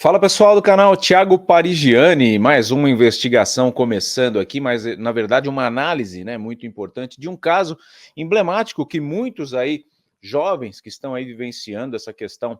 Fala pessoal do canal Thiago Parigiani, mais uma investigação começando aqui, mas na verdade uma análise, né, muito importante de um caso emblemático que muitos aí jovens que estão aí vivenciando essa questão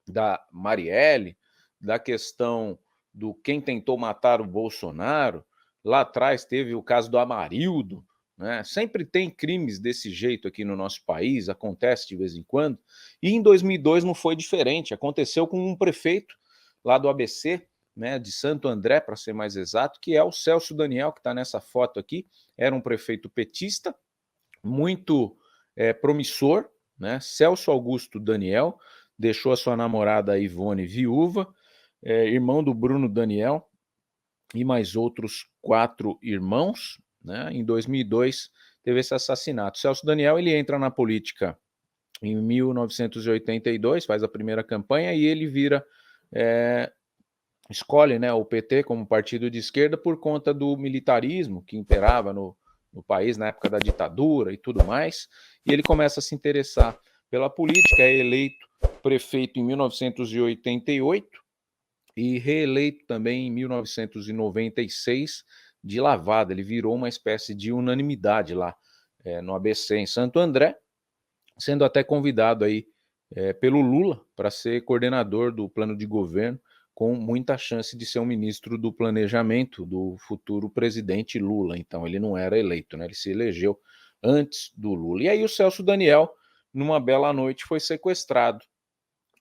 da Marielle, da questão do quem tentou matar o Bolsonaro, lá atrás teve o caso do Amarildo, né? Sempre tem crimes desse jeito aqui no nosso país, acontece de vez em quando, e em 2002 não foi diferente, aconteceu com um prefeito lá do ABC, né, de Santo André, para ser mais exato, que é o Celso Daniel, que está nessa foto aqui, era um prefeito petista, muito promissor, né? Celso Augusto Daniel, deixou a sua namorada Ivone viúva, irmão do Bruno Daniel e mais outros 4 irmãos, né? Em 2002 teve esse assassinato. Celso Daniel, ele entra na política em 1982, faz a primeira campanha e ele vira escolhe, né, o PT como partido de esquerda por conta do militarismo que imperava no país na época da ditadura e tudo mais, e ele começa a se interessar pela política, é eleito prefeito em 1988 e reeleito também em 1996 de lavada, ele virou uma espécie de unanimidade lá no ABC em Santo André, sendo até convidado aí pelo Lula para ser coordenador do plano de governo, com muita chance de ser um ministro do planejamento do futuro presidente Lula. Então ele não era eleito, né? Ele se elegeu antes do Lula. E aí o Celso Daniel, numa bela noite, foi sequestrado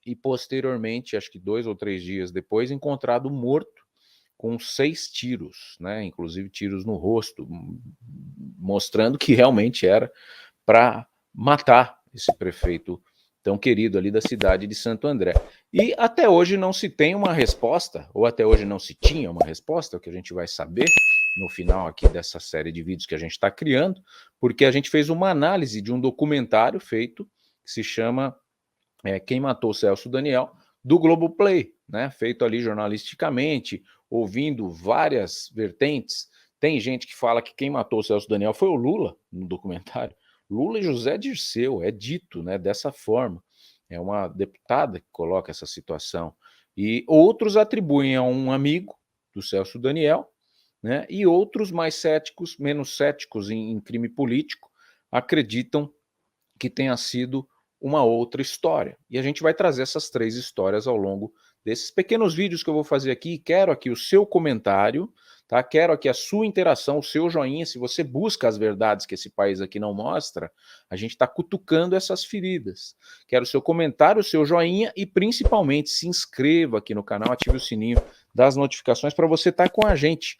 e posteriormente, acho que 2 ou 3 dias depois, encontrado morto com 6 tiros, né? Inclusive tiros no rosto, mostrando que realmente era para matar esse prefeito tão querido ali da cidade de Santo André. E até hoje não se tem uma resposta, ou até hoje não se tinha uma resposta, é o que a gente vai saber no final aqui dessa série de vídeos que a gente está criando, porque a gente fez uma análise de um documentário feito que se chama Quem Matou Celso Daniel, do Globoplay, né? Feito ali jornalisticamente, ouvindo várias vertentes. Tem gente que fala que quem matou o Celso Daniel foi o Lula no documentário. Lula e José Dirceu, é dito, né, dessa forma. É uma deputada que coloca essa situação. E outros atribuem a um amigo do Celso Daniel, né, e outros mais céticos, menos céticos em crime político, acreditam que tenha sido uma outra história. E a gente vai trazer essas 3 histórias ao longo desses pequenos vídeos que eu vou fazer aqui. Quero aqui o seu comentário, tá? Quero aqui a sua interação, o seu joinha. Se você busca as verdades que esse país aqui não mostra, a gente está cutucando essas feridas. Quero o seu comentário, o seu joinha e principalmente se inscreva aqui no canal, ative o sininho das notificações para você estar com a gente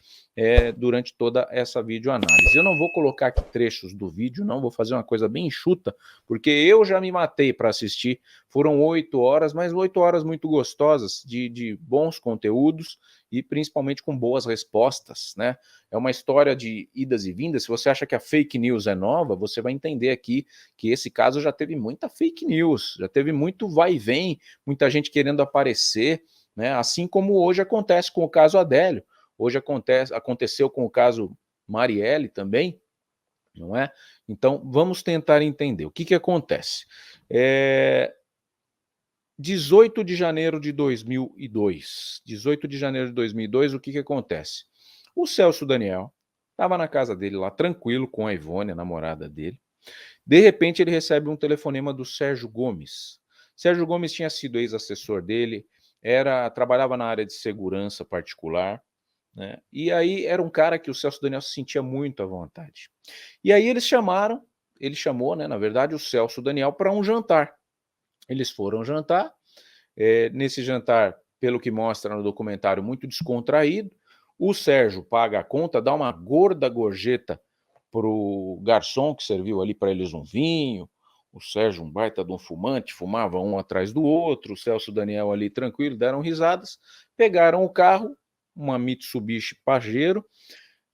durante toda essa videoanálise. Eu não vou colocar aqui trechos do vídeo, não, vou fazer uma coisa bem enxuta, porque eu já me matei para assistir. Foram 8 horas, mas 8 horas muito gostosas, de bons conteúdos e principalmente com boas respostas, né? É uma história de idas e vindas. Se você acha que a fake news é nova, você vai entender aqui que esse caso já teve muita fake news, já teve muito vai e vem, muita gente querendo aparecer, né? Assim como hoje acontece com o caso Adélio, hoje aconteceu com o caso Marielle também, não é? Então, vamos tentar entender. O que que acontece? 18 de janeiro de 2002. 18 de janeiro de 2002, o que que acontece? O Celso Daniel estava na casa dele lá, tranquilo, com a Ivone, a namorada dele. De repente, ele recebe um telefonema do Sérgio Gomes. Sérgio Gomes tinha sido ex-assessor dele, trabalhava na área de segurança particular, né? E aí era um cara que o Celso Daniel se sentia muito à vontade. E aí ele chamou, né, na verdade, o Celso Daniel para um jantar. Eles foram jantar, nesse jantar, pelo que mostra no documentário, muito descontraído. O Sérgio paga a conta, dá uma gorda gorjeta pro garçom que serviu ali para eles um vinho. O Sérgio, um baita de um fumante, fumava um atrás do outro. O Celso Daniel ali tranquilo, deram risadas, pegaram o carro, uma Mitsubishi Pajero,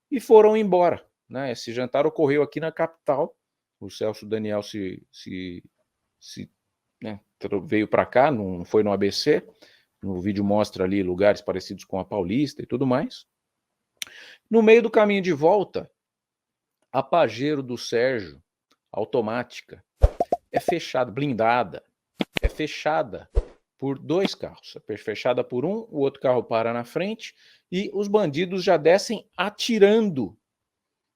e foram embora, né? Esse jantar ocorreu aqui na capital. O Celso Daniel se né, veio para cá, não foi no ABC. No vídeo mostra ali lugares parecidos com a Paulista e tudo mais. No meio do caminho de volta, a Pajero do Sérgio, automática, é fechada, blindada, é fechada por 2 carros. Fechada por um, o outro carro para na frente e os bandidos já descem atirando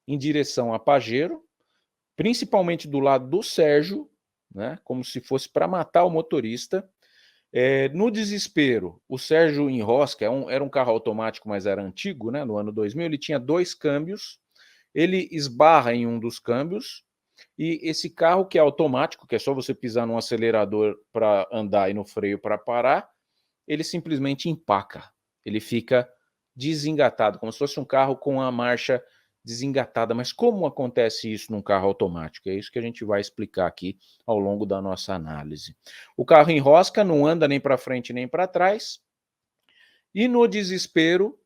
em direção a Pajero, principalmente do lado do Sérgio, né, como se fosse para matar o motorista. No desespero, o Sérgio enrosca, era um carro automático, mas era antigo, né, no ano 2000, ele tinha 2 câmbios, ele esbarra em um dos câmbios, e esse carro que é automático, que é só você pisar no acelerador para andar e no freio para parar, ele simplesmente empaca, ele fica desengatado, como se fosse um carro com a marcha desengatada. Mas como acontece isso num carro automático? É isso que a gente vai explicar aqui ao longo da nossa análise. O carro enrosca, não anda nem para frente nem para trás, e no desespero,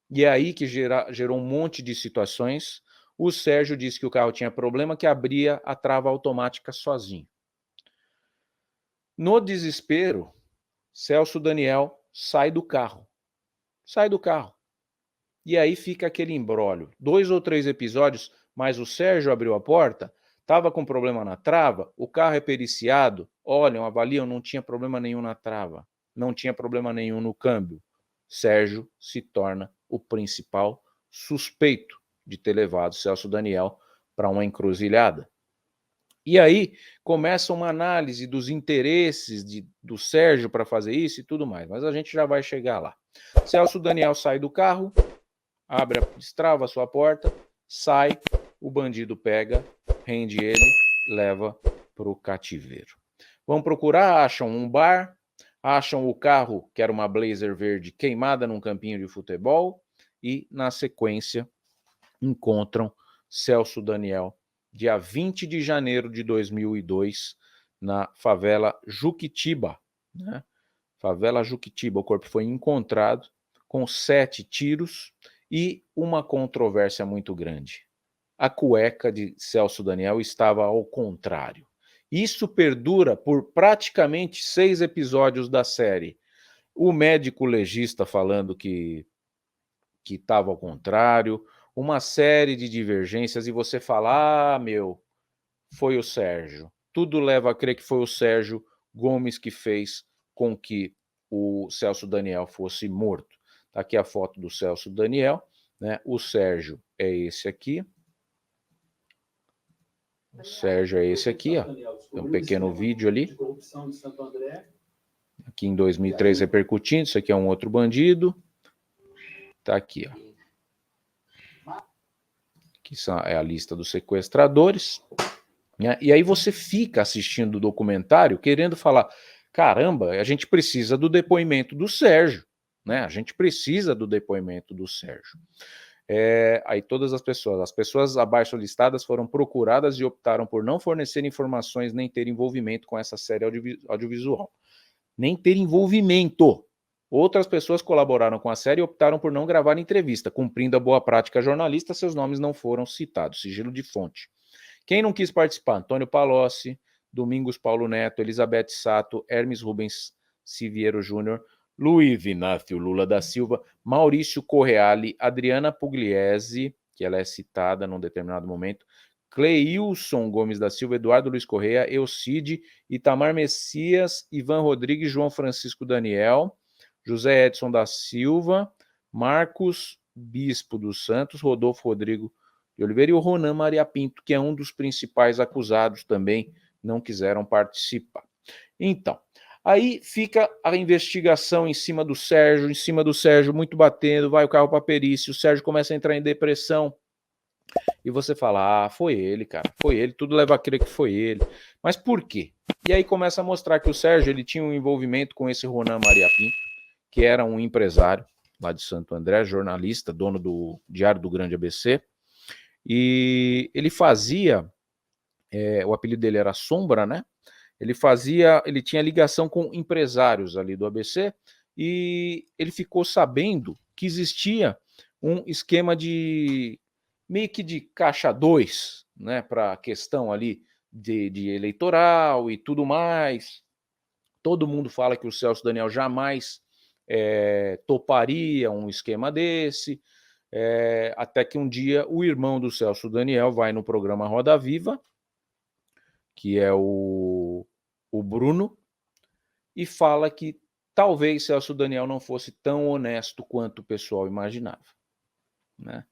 e é aí que gerou um monte de situações, o Sérgio disse que o carro tinha problema, que abria a trava automática sozinho. No desespero, Celso Daniel sai do carro. E aí fica aquele imbróglio. 2 ou 3 episódios, mas o Sérgio abriu a porta, estava com problema na trava, o carro é periciado, olham, avaliam, não tinha problema nenhum na trava, não tinha problema nenhum no câmbio. Sérgio se torna o principal suspeito de ter levado Celso Daniel para uma encruzilhada. E aí começa uma análise dos interesses do Sérgio para fazer isso e tudo mais, mas a gente já vai chegar lá. Celso Daniel sai do carro, destrava a sua porta, sai, o bandido pega, rende ele, leva para o cativeiro. Vão procurar, acham um bar, acham o carro, que era uma Blazer verde queimada num campinho de futebol, e na sequência encontram Celso Daniel, dia 20 de janeiro de 2002, na favela Juquitiba, né? Favela Juquitiba, o corpo foi encontrado com 7 tiros e uma controvérsia muito grande. A cueca de Celso Daniel estava ao contrário. Isso perdura por praticamente 6 episódios da série. O médico legista falando que estava ao contrário, uma série de divergências, e você fala, foi o Sérgio. Tudo leva a crer que foi o Sérgio Gomes que fez com que o Celso Daniel fosse morto. Tá aqui a foto do Celso Daniel, né? O Sérgio é esse aqui. O Sérgio é esse aqui, ó. Tem um pequeno vídeo ali. Aqui em 2003 repercutindo, isso aqui é um outro bandido. Tá aqui, ó. Que é a lista dos sequestradores. Né? E aí você fica assistindo o documentário querendo falar, caramba, a gente precisa do depoimento do Sérgio, né? A gente precisa do depoimento do Sérgio. Aí todas as pessoas abaixo listadas foram procuradas e optaram por não fornecer informações nem ter envolvimento com essa série audiovisual. Nem ter envolvimento. Outras pessoas colaboraram com a série e optaram por não gravar entrevista, cumprindo a boa prática jornalista, seus nomes não foram citados, sigilo de fonte. Quem não quis participar? Antônio Palocci, Domingos Paulo Neto, Elizabeth Sato, Hermes Rubens Siviero Júnior, Luiz Inácio Lula da Silva, Maurício Correale, Adriana Pugliese, que ela é citada num determinado momento, Cleilson Gomes da Silva, Eduardo Luiz Correia, Eucide, Itamar Messias, Ivan Rodrigues, João Francisco Daniel, José Edson da Silva, Marcos Bispo dos Santos, Rodolfo Rodrigo de Oliveira e o Ronan Maria Pinto, que é um dos principais acusados também, não quiseram participar. Então, aí fica a investigação em cima do Sérgio muito batendo, vai o carro para a perícia, o Sérgio começa a entrar em depressão, e você fala, foi ele, cara, foi ele, tudo leva a crer que foi ele. Mas por quê? E aí começa a mostrar que o Sérgio ele tinha um envolvimento com esse Ronan Maria Pinto, que era um empresário lá de Santo André, jornalista, dono do Diário do Grande ABC, e ele fazia, o apelido dele era Sombra, né? Ele tinha ligação com empresários ali do ABC, e ele ficou sabendo que existia um esquema de meio que de caixa 2, né, para a questão ali de eleitoral e tudo mais. Todo mundo fala que o Celso Daniel jamais toparia um esquema desse, até que um dia o irmão do Celso Daniel vai no programa Roda Viva, que é o Bruno, e fala que talvez Celso Daniel não fosse tão honesto quanto o pessoal imaginava, né?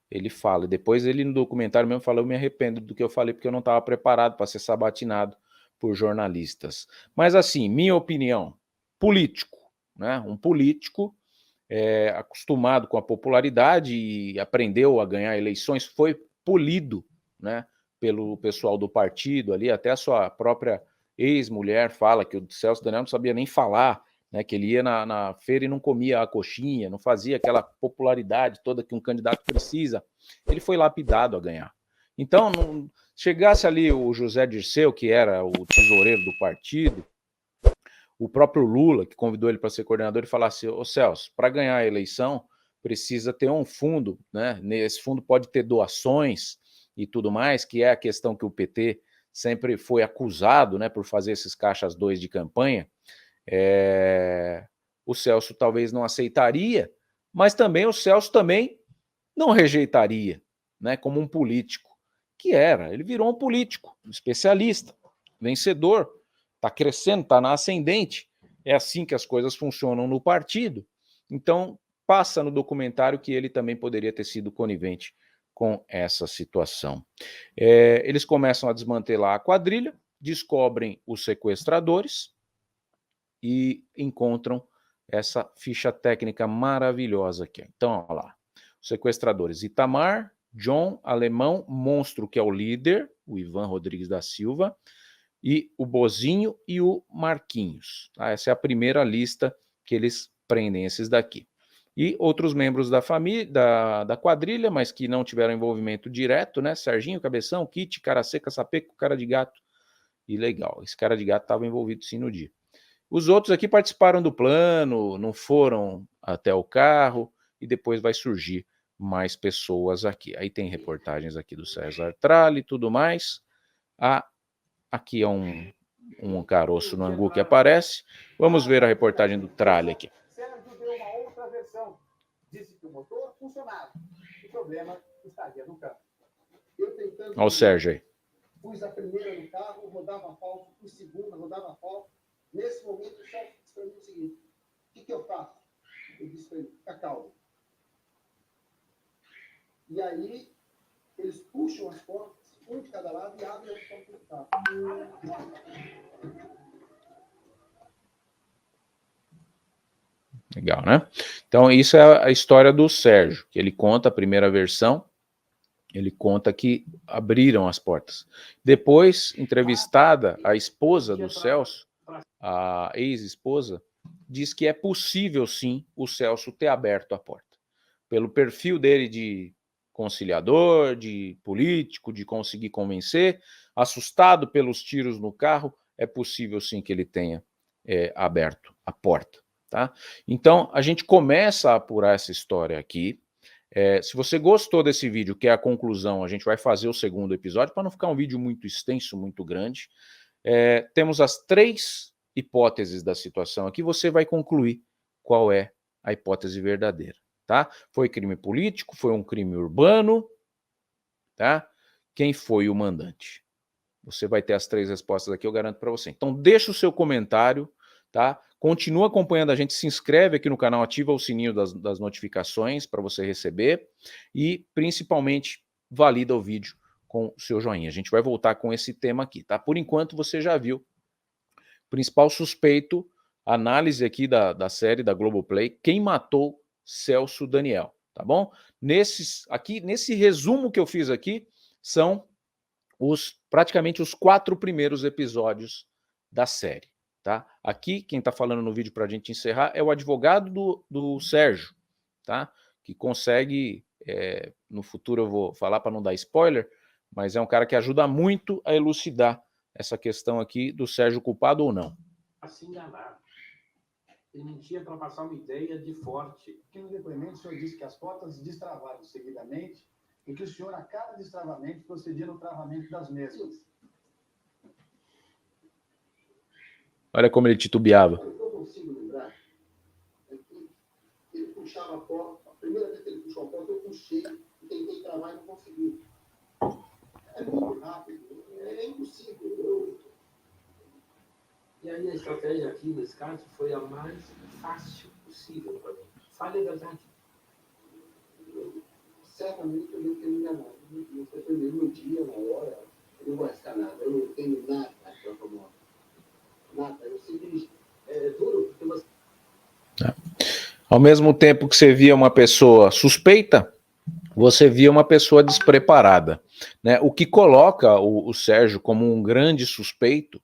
Ele fala, depois ele no documentário mesmo fala, eu me arrependo do que eu falei porque eu não estava preparado para ser sabatinado por jornalistas. Mas assim, minha opinião, político, né? Um político acostumado com a popularidade e aprendeu a ganhar eleições, foi polido, né, pelo pessoal do partido ali, até a sua própria ex-mulher fala que o Celso Daniel não sabia nem falar, né, que ele ia na feira e não comia a coxinha, não fazia aquela popularidade toda que um candidato precisa. Ele foi lapidado a ganhar. Então, não chegasse ali o José Dirceu, que era o tesoureiro do partido, o próprio Lula, que convidou ele para ser coordenador, e falasse, ô Celso, para ganhar a eleição, precisa ter um fundo, né? Esse fundo pode ter doações e tudo mais, que é a questão que o PT sempre foi acusado, né, por fazer esses caixas 2 de campanha. O Celso talvez não aceitaria, mas também o Celso também não rejeitaria, né, como um político, que era. Ele virou um político, um especialista, vencedor, está crescendo, está na ascendente. É assim que as coisas funcionam no partido. Então, passa no documentário que ele também poderia ter sido conivente com essa situação. Eles começam a desmantelar a quadrilha, descobrem os sequestradores e encontram essa ficha técnica maravilhosa aqui. Então, olha lá. Os sequestradores: Itamar, John, Alemão, Monstro, que é o líder, o Ivan Rodrigues da Silva, e o Bozinho e o Marquinhos. Tá? Essa é a primeira lista que eles prendem, esses daqui. E outros membros da família, da quadrilha, mas que não tiveram envolvimento direto, né? Serginho, Cabeção, Kit, Cara Seca, Sapeco, Cara de Gato. E legal, esse Cara de Gato estava envolvido sim no dia. Os outros aqui participaram do plano, não foram até o carro, e depois vai surgir mais pessoas aqui. Aí tem reportagens aqui do César Tralli e tudo mais. Aqui é um caroço no angu que aparece. Vamos ver a reportagem do Tralli aqui. Sérgio deu uma outra versão. Disse que o motor funcionava. O problema estaria no câmbio. Olha o Sérgio aí. Pus a primeira no carro, rodava falso, pus segunda, rodava falso. Nesse momento, o chefe disse para mim o seguinte: o que eu faço? Eu disse para ele: fica calmo. E aí, eles puxam as portas, um de cada lado, e abrem as portas do carro. Legal, né? Então, isso é a história do Sérgio, que ele conta a primeira versão. Ele conta que abriram as portas. Depois, entrevistada, a esposa do Celso, a ex-esposa, diz que é possível, sim, o Celso ter aberto a porta. Pelo perfil dele de conciliador, de político, de conseguir convencer, assustado pelos tiros no carro, é possível, sim, que ele tenha aberto a porta. Tá? Então, a gente começa a apurar essa história aqui. Se você gostou desse vídeo, que é a conclusão, a gente vai fazer o segundo episódio, para não ficar um vídeo muito extenso, muito grande. Temos as 3 hipóteses da situação aqui, você vai concluir qual é a hipótese verdadeira. Tá? Foi crime político, foi um crime urbano, tá? Quem foi o mandante? Você vai ter as 3 respostas aqui, eu garanto para você. Então deixa o seu comentário, tá? Continua acompanhando a gente, se inscreve aqui no canal, ativa o sininho das notificações para você receber e, principalmente, valida o vídeo com o seu joinha. A gente vai voltar com esse tema aqui, tá? Por enquanto, você já viu. Principal suspeito, análise aqui da série da Globoplay, quem matou Celso Daniel, tá bom? Nesse resumo que eu fiz aqui, são praticamente os 4 primeiros episódios da série. Tá? Aqui, quem está falando no vídeo para a gente encerrar é o advogado do Sérgio, tá? Que consegue, no futuro eu vou falar para não dar spoiler, mas é um cara que ajuda muito a elucidar essa questão aqui do Sérgio culpado ou não. Se enganar. Ele mentia para passar uma ideia de forte. Aqui no depoimento, o senhor disse que as portas destravaram seguidamente e que o senhor, a cada destravamento, procedia no travamento das mesmas. Olha como ele titubeava. O que eu consigo lembrar é que ele puxava a porta. A primeira vez que ele puxou a porta, eu puxei e tentei travar e não consegui. É muito rápido. É impossível. E aí a estratégia aqui nesse caso foi a mais fácil possível para mim. Fale a verdade. Certamente eu devo ter me enganado. Não foi primeiro no dia, na hora. Eu não vou arriscar nada. Eu não tenho nada para promover. Nada. Eu simplesmente... É duro porque você... Ao mesmo tempo que você via uma pessoa suspeita, você via uma pessoa despreparada, né? O que coloca o Sérgio como um grande suspeito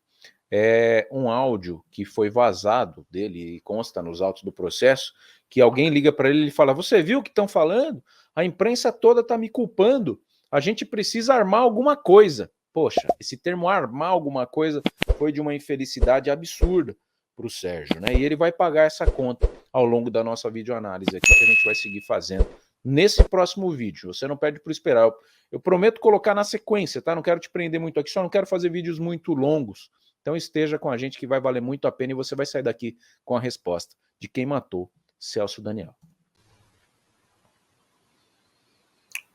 é um áudio que foi vazado dele, e consta nos autos do processo, que alguém liga para ele e fala: você viu o que estão falando? A imprensa toda está me culpando, a gente precisa armar alguma coisa. Poxa, esse termo armar alguma coisa foi de uma infelicidade absurda para o Sérgio, né? E ele vai pagar essa conta ao longo da nossa videoanálise aqui, que a gente vai seguir fazendo nesse próximo vídeo. Você não perde por esperar. Eu prometo colocar na sequência, tá? Não quero te prender muito aqui, só não quero fazer vídeos muito longos. Então esteja com a gente que vai valer muito a pena e você vai sair daqui com a resposta de quem matou Celso Daniel.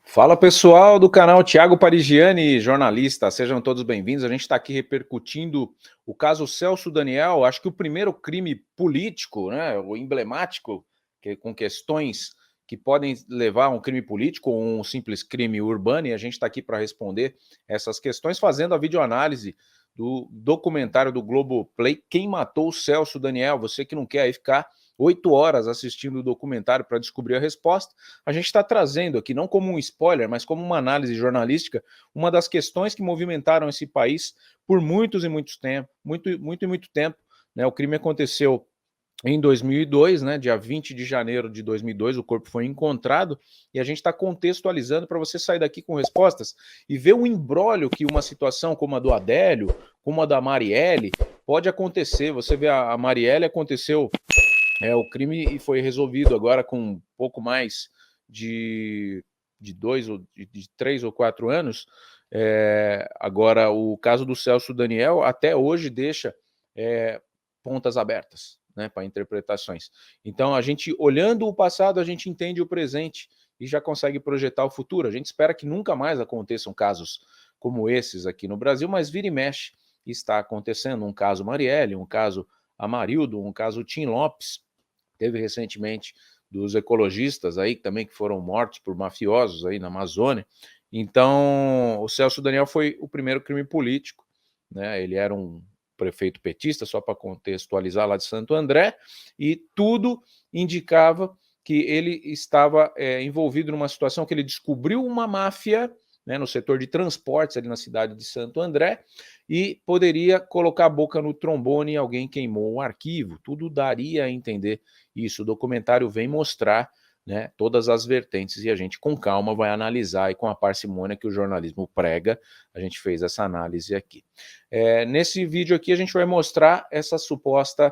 Fala pessoal do canal Thiago Parigiani, jornalista, sejam todos bem-vindos. A gente está aqui repercutindo o caso Celso Daniel, acho que o primeiro crime político, né, o emblemático, com questões que podem levar a um crime político ou um simples crime urbano, e a gente está aqui para responder essas questões, fazendo a videoanálise do documentário do Globoplay, Quem Matou Celso Daniel. Você que não quer aí ficar 8 horas assistindo o documentário para descobrir a resposta, a gente está trazendo aqui, não como um spoiler, mas como uma análise jornalística, uma das questões que movimentaram esse país por muito tempo, né? O crime aconteceu em 2002, né, dia 20 de janeiro de 2002, o corpo foi encontrado, e a gente está contextualizando para você sair daqui com respostas e ver o imbróglio que uma situação como a do Adélio, como a da Marielle, pode acontecer. Você vê a Marielle, aconteceu o crime e foi resolvido agora com um pouco mais de 3 ou 4 anos. Agora, o caso do Celso Daniel até hoje deixa pontas abertas, né, para interpretações. Então, a gente, olhando o passado, a gente entende o presente e já consegue projetar o futuro. A gente espera que nunca mais aconteçam casos como esses aqui no Brasil, mas vira e mexe está acontecendo. Um caso Marielle, um caso Amarildo, um caso Tim Lopes. Teve recentemente dos ecologistas aí também que foram mortos por mafiosos aí na Amazônia. Então, o Celso Daniel foi o primeiro crime político, né? Ele era um prefeito petista, só para contextualizar, lá de Santo André, e tudo indicava que ele estava envolvido numa situação que ele descobriu uma máfia, né, no setor de transportes ali na cidade de Santo André, e poderia colocar a boca no trombone e alguém queimou o arquivo. Tudo daria a entender isso. O documentário vem mostrar, né, todas as vertentes, e a gente com calma vai analisar, e com a parcimônia que o jornalismo prega, a gente fez essa análise aqui. Nesse vídeo aqui a gente vai mostrar essa suposta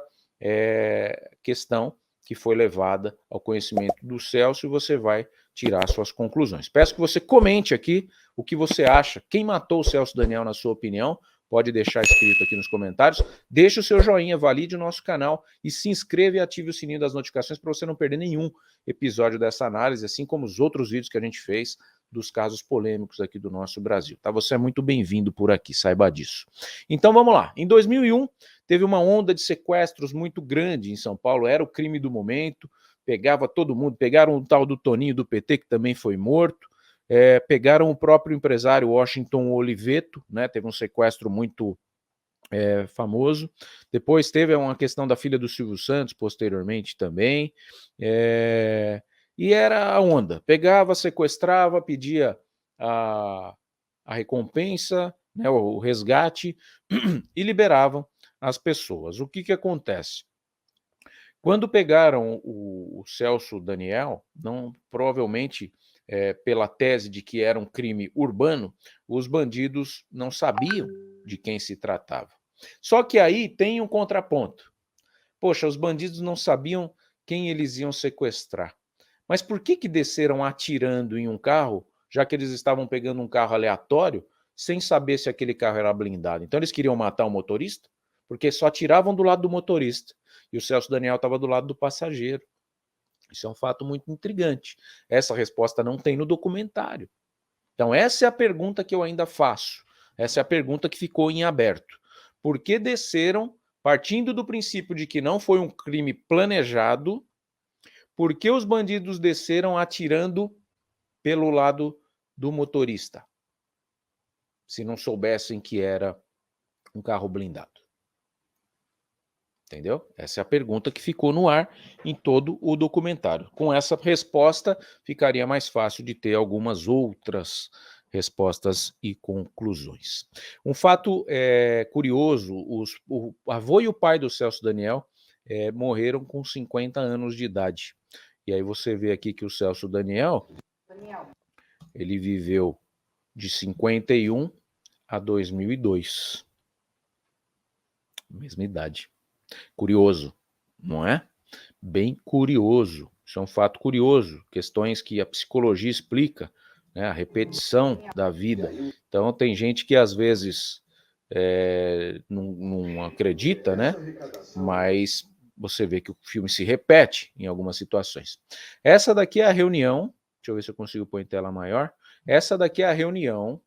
questão que foi levada ao conhecimento do Celso, e você vai tirar suas conclusões. Peço que você comente aqui o que você acha, quem matou o Celso Daniel na sua opinião. Pode deixar escrito aqui nos comentários, deixe o seu joinha, valide o nosso canal e se inscreva e ative o sininho das notificações para você não perder nenhum episódio dessa análise, assim como os outros vídeos que a gente fez dos casos polêmicos aqui do nosso Brasil. Tá? Você é muito bem-vindo por aqui, saiba disso. Então vamos lá. Em 2001, teve uma onda de sequestros muito grande em São Paulo, era o crime do momento, pegava todo mundo, pegaram o tal do Toninho do PT, que também foi morto, pegaram o próprio empresário Washington Oliveto, né, teve um sequestro muito famoso. Depois teve uma questão da filha do Silvio Santos, posteriormente também. E era a onda. Pegava, sequestrava, pedia a recompensa, né, o resgate, e liberavam as pessoas. O que acontece? Quando pegaram o Celso Daniel, não, provavelmente pela tese de que era um crime urbano, os bandidos não sabiam de quem se tratava. Só que aí tem um contraponto. Poxa, os bandidos não sabiam quem eles iam sequestrar. Mas por que desceram atirando em um carro, já que eles estavam pegando um carro aleatório, sem saber se aquele carro era blindado? Então eles queriam matar o motorista? Porque só atiravam do lado do motorista. E o Celso Daniel estava do lado do passageiro. Isso é um fato muito intrigante. Essa resposta não tem no documentário. Então essa é a pergunta que eu ainda faço. Essa é a pergunta que ficou em aberto. Por que desceram Partindo do princípio de que não foi um crime planejado, por que os bandidos desceram atirando pelo lado do motorista, se não soubessem que era um carro blindado? Entendeu? Essa é a pergunta que ficou no ar em todo o documentário. Com essa resposta, ficaria mais fácil de ter algumas outras respostas e conclusões. Um fato curioso, o avô e o pai do Celso Daniel morreram com 50 anos de idade. E aí você vê aqui que o Celso Daniel, ele viveu de 51 a 2002. Mesma idade. Curioso, não é? Bem curioso. Isso é um fato curioso. Questões que a psicologia explica, né? A repetição da vida. Então, tem gente que às vezes não acredita, né? Mas você vê que o filme se repete em algumas situações. Essa daqui é a reunião. Deixa eu ver se eu consigo pôr em tela maior. Essa daqui é a reunião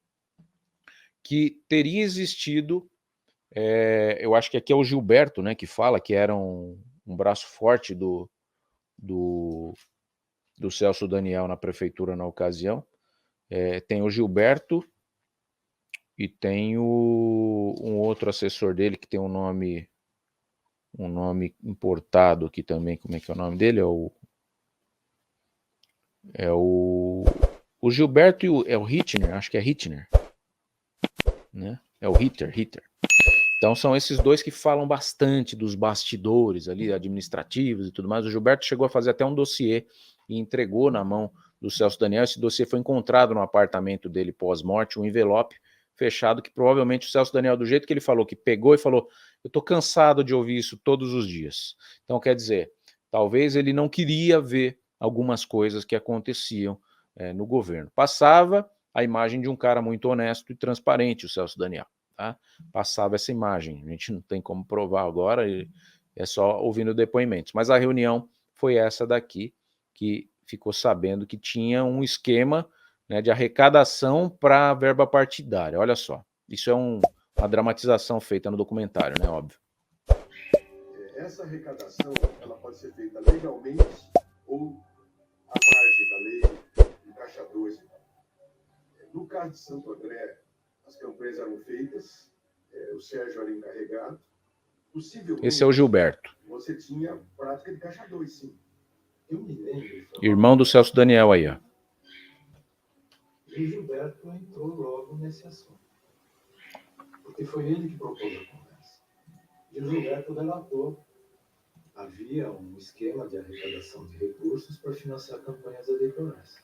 que teria existido. Eu acho que aqui é o Gilberto, né, que fala que era um braço forte do Celso Daniel na prefeitura na ocasião. Tem o Gilberto e tem um outro assessor dele que tem um nome importado aqui também. Como é que é o nome dele? O Gilberto é o Hittner, acho que é Hittner, né? É o Hitter. Então são esses dois que falam bastante dos bastidores ali, administrativos e tudo mais. O Gilberto chegou a fazer até um dossiê e entregou na mão do Celso Daniel. Esse dossiê foi encontrado no apartamento dele pós-morte, um envelope fechado que provavelmente o Celso Daniel, do jeito que ele falou, que pegou e falou: eu tô cansado de ouvir isso todos os dias. Então quer dizer, talvez ele não queria ver algumas coisas que aconteciam no governo. Passava a imagem de um cara muito honesto e transparente, o Celso Daniel. Tá? Passava essa imagem, a gente não tem como provar agora, é só ouvindo depoimentos. Mas a reunião foi essa daqui, que ficou sabendo que tinha um esquema, né, de arrecadação para verba partidária. Olha só, isso é uma dramatização feita no documentário, né, óbvio. Essa arrecadação ela pode ser feita legalmente ou à margem da lei, do Caixa 2. No caso de Santo André, as campanhas eram feitas, o Sérgio era encarregado. Possivelmente, esse é o Gilberto. Você tinha prática de Caixa 2, sim. Eu me lembro. Irmão do Celso Daniel aí, ó. E o Gilberto entrou logo nesse assunto. Porque foi ele que propôs a conversa. E o Gilberto relatou: havia um esquema de arrecadação de recursos para financiar campanhas eleitorais.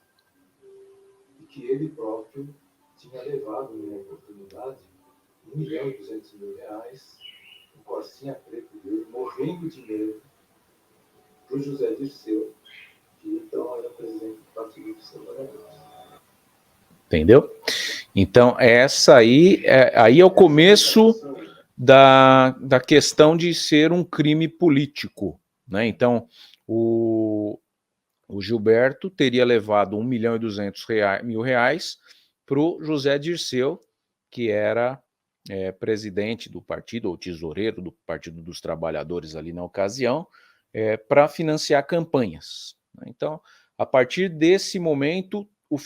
E que ele próprio tinha levado numa oportunidade R$1.200.000, um Corsinha preto dele, morrendo de medo, para o José Dirceu, que então era presidente do Partido dos Trabalhadores. Entendeu? Então, essa aí é o começo da questão de ser um crime político, né? Então, o Gilberto teria levado R$1.200.000 para o José Dirceu, que era presidente do partido, ou tesoureiro do Partido dos Trabalhadores ali na ocasião, para financiar campanhas. Então, a partir desse momento, o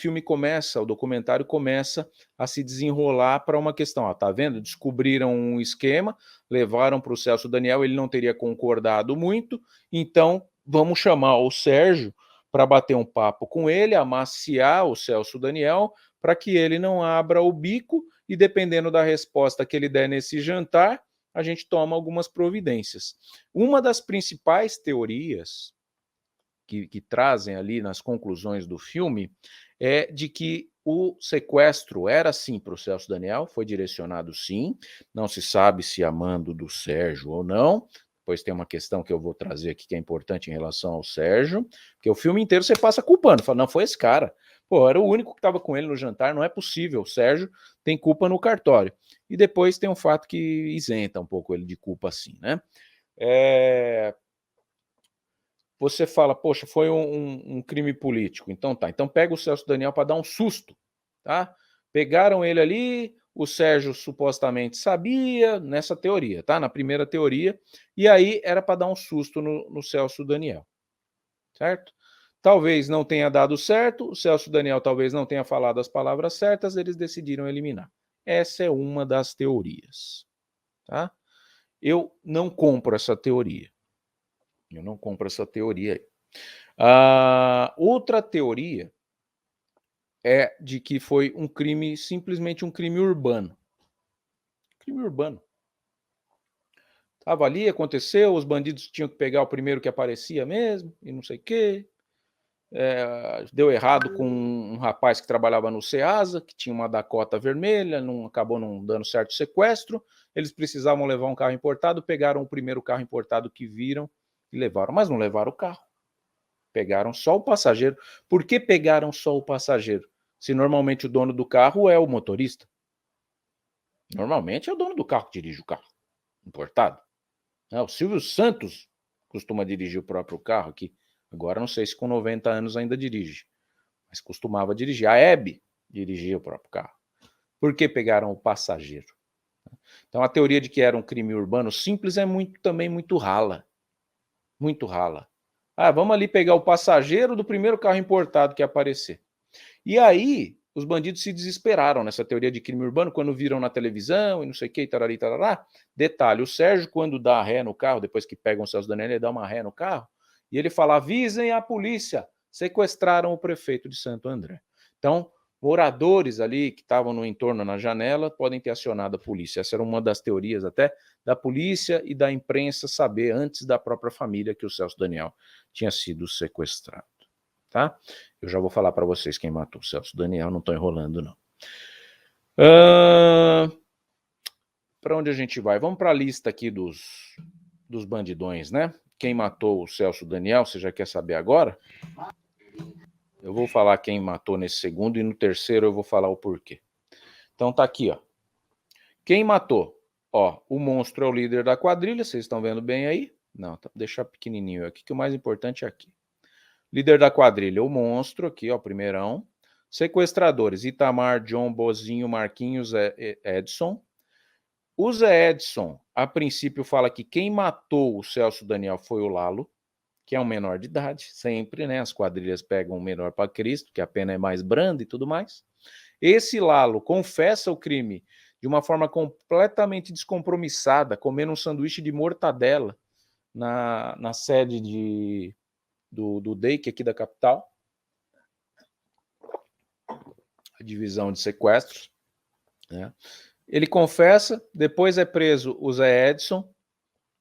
documentário começa a se desenrolar para uma questão. Tá vendo? Descobriram um esquema, levaram para o Celso Daniel, ele não teria concordado muito, então vamos chamar o Sérgio para bater um papo com ele, amaciar o Celso Daniel, para que ele não abra o bico, e dependendo da resposta que ele der nesse jantar, a gente toma algumas providências. Uma das principais teorias que trazem ali nas conclusões do filme é de que o sequestro era sim para o Celso Daniel, foi direcionado sim, não se sabe se a mando do Sérgio ou não. Depois tem uma questão que eu vou trazer aqui que é importante em relação ao Sérgio, porque o filme inteiro você passa culpando, fala, não, foi esse cara. Pô, era o único que estava com ele no jantar, não é possível, o Sérgio tem culpa no cartório. E depois tem um fato que isenta um pouco ele de culpa assim, né? Você fala, poxa, foi um crime político. Então tá, então pega o Celso Daniel para dar um susto, tá? Pegaram ele ali, o Sérgio supostamente sabia, nessa teoria, tá? Na primeira teoria, e aí era para dar um susto no Celso Daniel, certo? Talvez não tenha dado certo, o Celso Daniel talvez não tenha falado as palavras certas, eles decidiram eliminar. Essa é uma das teorias, tá? Eu não compro essa teoria. Eu não compro essa teoria aí. Outra teoria é de que foi um crime, simplesmente um crime urbano. Crime urbano. Estava ali, aconteceu, os bandidos tinham que pegar o primeiro que aparecia mesmo, e não sei o quê. Deu errado com um rapaz que trabalhava no Ceasa, que tinha uma Dakota vermelha, acabou não dando certo o sequestro. Eles precisavam levar um carro importado, pegaram o primeiro carro importado que viram e levaram, mas não levaram o carro. Pegaram só o passageiro. Por que pegaram só o passageiro? Se normalmente o dono do carro é o motorista. Normalmente é o dono do carro que dirige o carro importado. O Silvio Santos costuma dirigir o próprio carro aqui. Agora não sei se com 90 anos ainda dirige, mas costumava dirigir. A Hebe dirigia o próprio carro. Por que pegaram o passageiro? Então a teoria de que era um crime urbano simples é também muito rala. Muito rala. Vamos ali pegar o passageiro do primeiro carro importado que aparecer. E aí os bandidos se desesperaram nessa teoria de crime urbano quando viram na televisão e não sei o que, tarari, tarará. Detalhe, o Sérgio, quando dá ré no carro, depois que pegam o Celso Daniel, ele dá uma ré no carro, e ele fala, avisem a polícia, sequestraram o prefeito de Santo André. Então, moradores ali que estavam no entorno, na janela, podem ter acionado a polícia. Essa era uma das teorias até da polícia e da imprensa saber, antes da própria família, que o Celso Daniel tinha sido sequestrado. Tá? Eu já vou falar para vocês quem matou o Celso Daniel, não estou enrolando, não. Para onde a gente vai? Vamos para a lista aqui dos bandidões, né? Quem matou o Celso Daniel, você já quer saber agora? Eu vou falar quem matou nesse segundo e no terceiro eu vou falar o porquê. Então tá aqui, ó. Quem matou? O monstro é o líder da quadrilha, vocês estão vendo bem aí? Não, tá, deixar pequenininho aqui, que o mais importante é aqui. Líder da quadrilha, o monstro, aqui, ó, primeirão. Sequestradores, Itamar, John, Bozinho, Marquinhos, Edson. O Zé Edson, a princípio, fala que quem matou o Celso Daniel foi o Lalo, que é um menor de idade, sempre, né? As quadrilhas pegam o menor para Cristo, que a pena é mais branda e tudo mais. Esse Lalo confessa o crime de uma forma completamente descompromissada, comendo um sanduíche de mortadela na sede do DEIC aqui da capital, a divisão de sequestros, né? Ele confessa, depois é preso o Zé Edson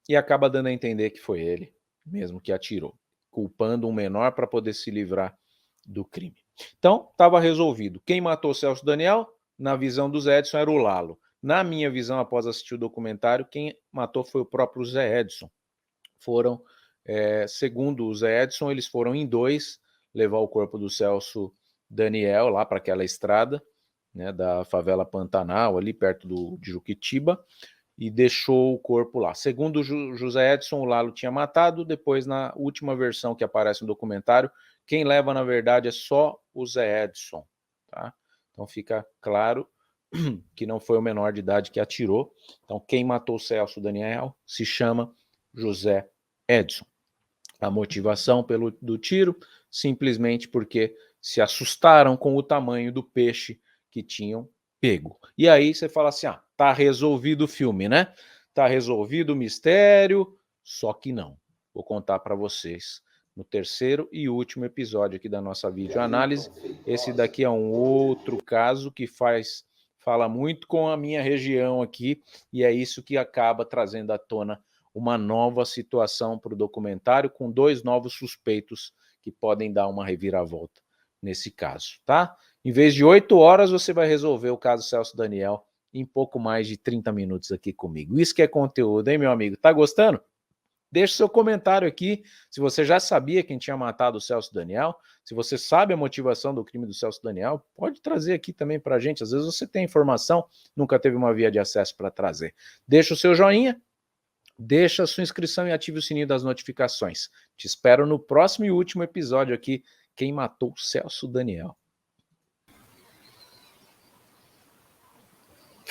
e acaba dando a entender que foi ele mesmo que atirou, culpando um menor para poder se livrar do crime. Então, estava resolvido. Quem matou o Celso Daniel, na visão do Zé Edson, era o Lalo. Na minha visão, após assistir o documentário, quem matou foi o próprio Zé Edson. Foram, segundo o Zé Edson, eles foram em 2 levar o corpo do Celso Daniel lá para aquela estrada, né, da favela Pantanal, ali perto de Juquitiba, e deixou o corpo lá. Segundo o José Edson, o Lalo tinha matado, depois na última versão que aparece no documentário, quem leva na verdade é só o Zé Edson, tá? Então fica claro que não foi o menor de idade que atirou. Então quem matou o Celso Daniel se chama José Edson. A motivação do tiro, simplesmente porque se assustaram com o tamanho do peixe que tinham pego. E aí você fala assim, tá resolvido o filme, né? Tá resolvido o mistério, só que não. Vou contar para vocês no terceiro e último episódio aqui da nossa videoanálise. Esse daqui é um outro caso que fala muito com a minha região aqui, e é isso que acaba trazendo à tona uma nova situação para o documentário, com 2 novos suspeitos que podem dar uma reviravolta nesse caso, tá? Em vez de 8 horas, você vai resolver o caso Celso Daniel em pouco mais de 30 minutos aqui comigo. Isso que é conteúdo, hein, meu amigo? Tá gostando? Deixe seu comentário aqui, se você já sabia quem tinha matado o Celso Daniel, se você sabe a motivação do crime do Celso Daniel, pode trazer aqui também pra gente. Às vezes você tem informação, nunca teve uma via de acesso para trazer. Deixa o seu joinha, deixa a sua inscrição e ative o sininho das notificações. Te espero no próximo e último episódio aqui, Quem Matou o Celso Daniel.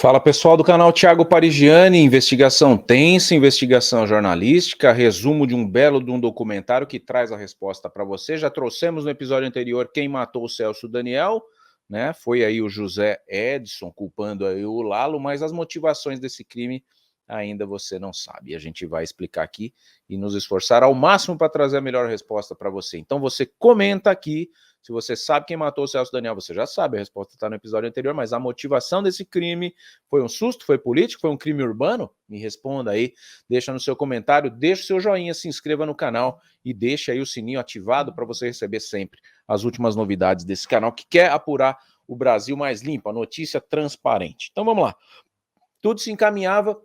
Fala pessoal do canal Thiago Parigiani, investigação tensa, investigação jornalística, resumo de um belo de um documentário que traz a resposta para você. Já trouxemos no episódio anterior quem matou o Celso Daniel, né? Foi aí o José Edson culpando aí o Lalo, mas as motivações desse crime ainda você não sabe. A gente vai explicar aqui e nos esforçar ao máximo para trazer a melhor resposta para você. Então você comenta aqui. Se você sabe quem matou o Celso Daniel, você já sabe, a resposta está no episódio anterior, mas a motivação desse crime foi um susto, foi político, foi um crime urbano? Me responda aí, deixa no seu comentário, deixa o seu joinha, se inscreva no canal e deixa aí o sininho ativado para você receber sempre as últimas novidades desse canal que quer apurar o Brasil mais limpo, a notícia transparente. Então vamos lá, tudo se encaminhava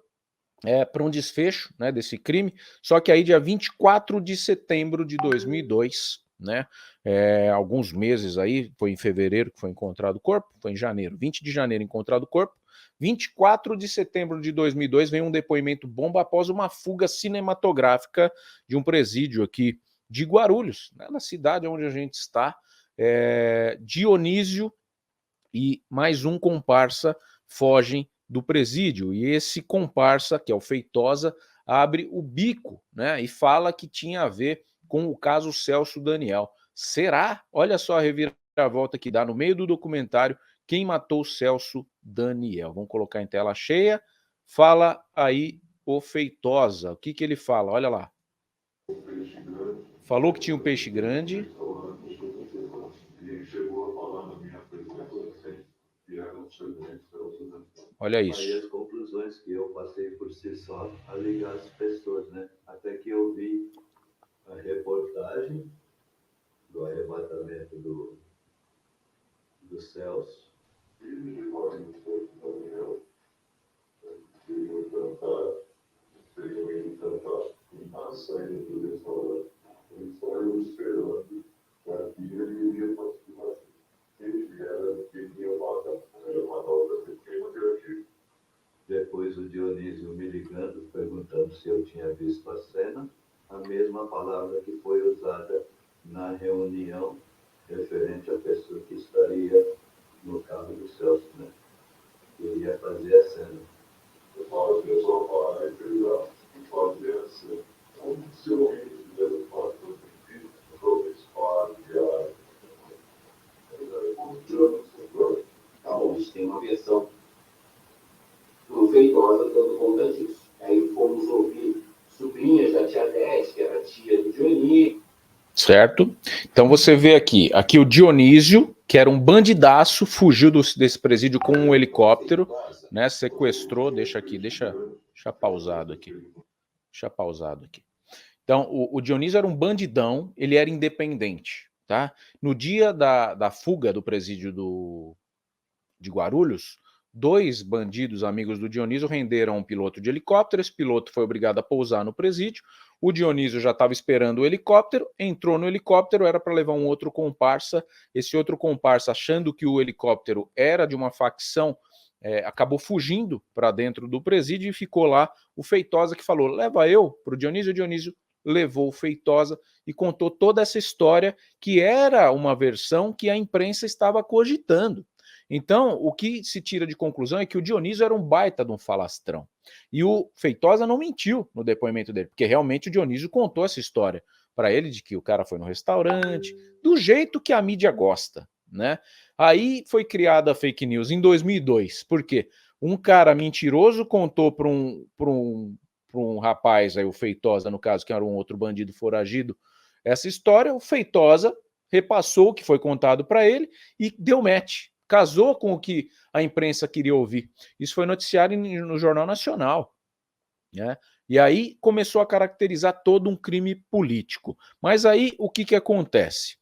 para um desfecho, né, desse crime, só que aí dia 24 de setembro de 2002, né, alguns meses aí, foi em fevereiro que foi encontrado o corpo, foi em janeiro, 20 de janeiro encontrado o corpo, 24 de setembro de 2002 vem um depoimento bomba após uma fuga cinematográfica de um presídio aqui de Guarulhos, né, na cidade onde a gente está, Dionísio e mais um comparsa fogem do presídio, e esse comparsa, que é o Feitosa, abre o bico, né, e fala que tinha a ver com o caso Celso Daniel. Será? Olha só a reviravolta que dá no meio do documentário, quem matou o Celso Daniel. Vamos colocar em tela cheia. Fala aí o Feitosa. O que ele fala? Olha lá. Falou que tinha um peixe grande. Olha isso. Aí as conclusões que eu passei por si só a ligar as pessoas, né? Até que eu vi a reportagem do arrebatamento do Celso. Depois o Dionísio me ligando, perguntando se eu tinha visto a cena, a mesma palavra que foi usada na reunião referente à pessoa que estaria no carro do Celso, né? Que iria fazer a cena. Eu falo que eu só falar e fazer a cena. Se eu fizer foto do espaço, tá bom, a gente tem uma versão do Feitosa dando conta disso. Aí fomos ouvir sobrinhas da tia 10, que era tia do Dionísio. Certo? Então você vê aqui o Dionísio, que era um bandidaço, fugiu desse presídio com um helicóptero, né? Sequestrou, deixa pausado aqui. Então, o Dionísio era um bandidão, ele era independente, tá? No dia da fuga do presídio de Guarulhos, 2 bandidos amigos do Dionísio renderam um piloto de helicóptero, esse piloto foi obrigado a pousar no presídio, o Dionísio já estava esperando o helicóptero, entrou no helicóptero, era para levar um outro comparsa, esse outro comparsa, achando que o helicóptero era de uma facção, acabou fugindo para dentro do presídio e ficou lá o Feitosa que falou, leva eu para o Dionísio levou o Feitosa e contou toda essa história que era uma versão que a imprensa estava cogitando. Então, o que se tira de conclusão é que o Dionísio era um baita de um falastrão. E o Feitosa não mentiu no depoimento dele, porque realmente o Dionísio contou essa história para ele, de que o cara foi no restaurante, do jeito que a mídia gosta, né? Aí foi criada a fake news em 2002, porque um cara mentiroso contou para um rapaz, aí o Feitosa, no caso, que era um outro bandido foragido, essa história, o Feitosa repassou o que foi contado para ele e deu match. Casou com o que a imprensa queria ouvir. Isso foi noticiado no Jornal Nacional, né? E aí começou a caracterizar todo um crime político. Mas aí o que acontece?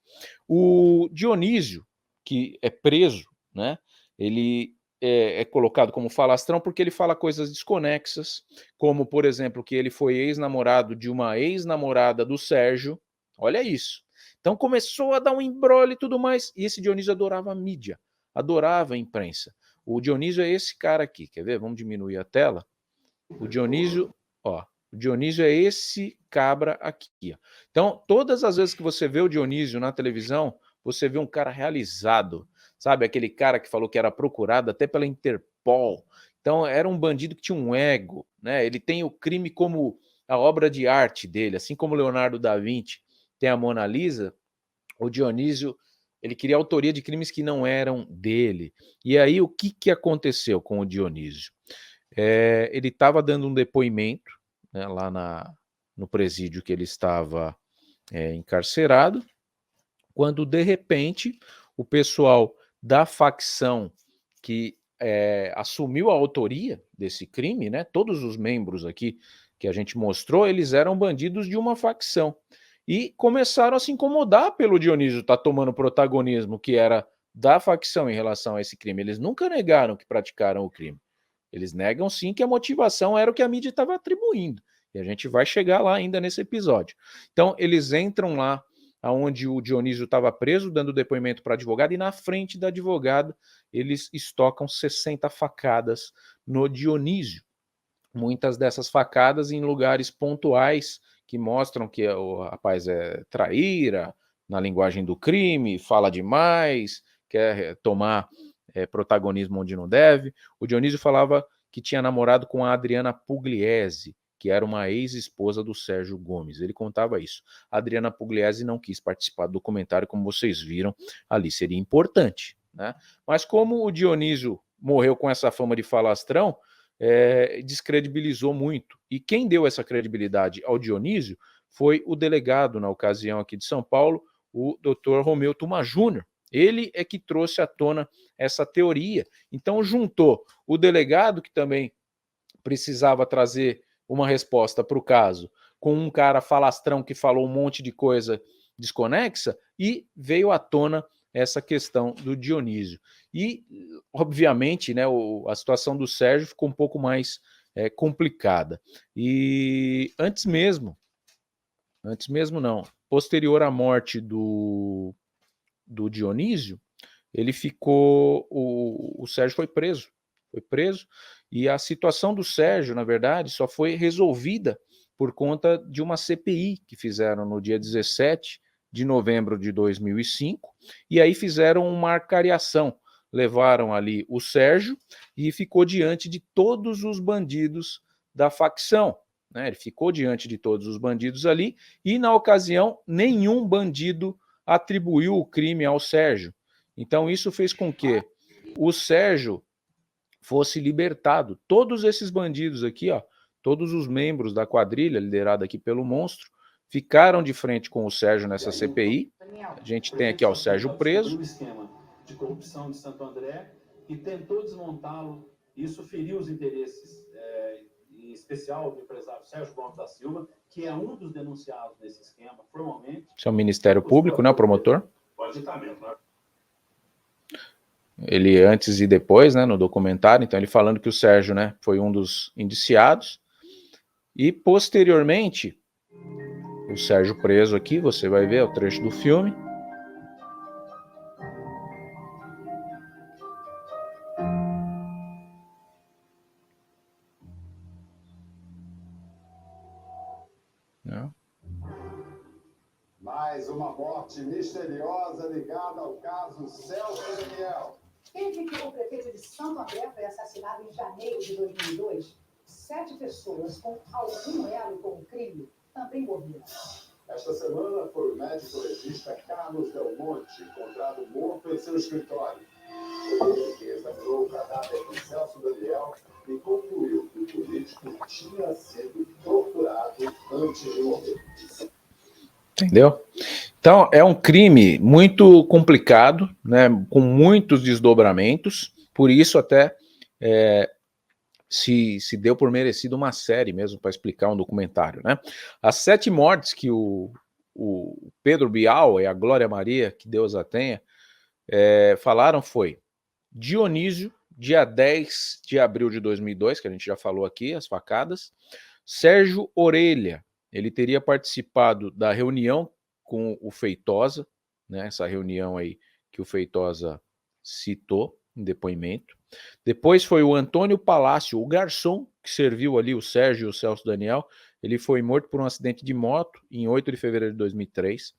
O Dionísio, que é preso, né? Ele é colocado como falastrão porque ele fala coisas desconexas, como, por exemplo, que ele foi ex-namorado de uma ex-namorada do Sérgio. Olha isso. Então começou a dar um imbróglio e tudo mais. E esse Dionísio adorava a mídia. Adorava a imprensa. O Dionísio é esse cara aqui, quer ver? Vamos diminuir a tela. O Dionísio, ó, o Dionísio é esse cabra aqui, ó. Então, todas as vezes que você vê o Dionísio na televisão, você vê um cara realizado, sabe? Aquele cara que falou que era procurado até pela Interpol, Então era um bandido que tinha um ego, né? Ele tem o crime como a obra de arte dele, assim como Leonardo da Vinci tem a Mona Lisa, o Dionísio, ele queria autoria de crimes que não eram dele. E aí o que aconteceu com o Dionísio? Ele estava dando um depoimento, né, lá no presídio que ele estava encarcerado, quando de repente o pessoal da facção que assumiu a autoria desse crime, né, todos os membros aqui que a gente mostrou, eles eram bandidos de uma facção. E começaram a se incomodar pelo Dionísio estar tomando protagonismo que era da facção em relação a esse crime. Eles nunca negaram que praticaram o crime. Eles negam sim que a motivação era o que a mídia estava atribuindo. E a gente vai chegar lá ainda nesse episódio. Então, eles entram lá onde o Dionísio estava preso, dando depoimento para advogado, e na frente da advogada eles estocam 60 facadas no Dionísio. Muitas dessas facadas em lugares pontuais que mostram que o rapaz é traíra, na linguagem do crime, fala demais, quer tomar protagonismo onde não deve. O Dionísio falava que tinha namorado com a Adriana Pugliese, que era uma ex-esposa do Sérgio Gomes. Ele contava isso. A Adriana Pugliese não quis participar do documentário, como vocês viram ali, seria importante, né? Mas como o Dionísio morreu com essa fama de falastrão, descredibilizou muito. E quem deu essa credibilidade ao Dionísio foi o delegado, na ocasião aqui de São Paulo, o Dr. Romeu Tuma Júnior. Ele é que trouxe à tona essa teoria. Então juntou o delegado, que também precisava trazer uma resposta para o caso, com um cara falastrão que falou um monte de coisa desconexa, e veio à tona essa questão do Dionísio. E, obviamente, né, a situação do Sérgio ficou um pouco mais complicada. E antes mesmo não, posterior à morte do Dionísio, ele ficou, o Sérgio foi preso, e a situação do Sérgio, na verdade, só foi resolvida por conta de uma CPI que fizeram no dia 17 de novembro de 2005, e aí fizeram uma arcariação, levaram ali o Sérgio e ficou diante de todos os bandidos da facção, né? Ele ficou diante de todos os bandidos ali, e na ocasião nenhum bandido atribuiu o crime ao Sérgio. Então isso fez com que o Sérgio fosse libertado. Todos esses bandidos aqui, ó, todos os membros da quadrilha, liderada aqui pelo Monstro, ficaram de frente com o Sérgio nessa CPI. A gente tem aqui, ó, o Sérgio preso. Um esquema de corrupção de Santo André e tentou desmontá-lo. Isso feriu os interesses, em especial do empresário Sérgio Gomes da Silva, que é um dos denunciados nesse esquema, formalmente. Isso é o Ministério Público, né, o promotor? Ele antes e depois, né, no documentário, então ele falando que o Sérgio, né, foi um dos indiciados, e posteriormente, o Sérgio preso aqui, você vai ver o trecho do filme. Mais uma morte misteriosa ligada ao caso Celso Daniel. Desde que o prefeito de Santo André foi assassinado em janeiro de 2002, 7 pessoas com algum elo com o crime também morreram. Esta semana foi o médico legista Carlos Del Monte encontrado morto em seu escritório. Ele que examinou o cadáver de Celso Daniel e concluiu que o político tinha sido torturado antes de morrer. Entendeu? Então, é um crime muito complicado, né, com muitos desdobramentos, por isso até se deu por merecido uma série mesmo, para explicar um documentário, né? As 7 mortes que o Pedro Bial e a Glória Maria, que Deus a tenha, falaram foi Dionísio, dia 10 de abril de 2002, que a gente já falou aqui, as facadas. Sérgio Orelha, ele teria participado da reunião com o Feitosa, né, essa reunião aí que o Feitosa citou em depoimento. Depois foi o Antônio Palácio, o garçom que serviu ali o Sérgio e o Celso Daniel. Ele foi morto por um acidente de moto em 8 de fevereiro de 2003.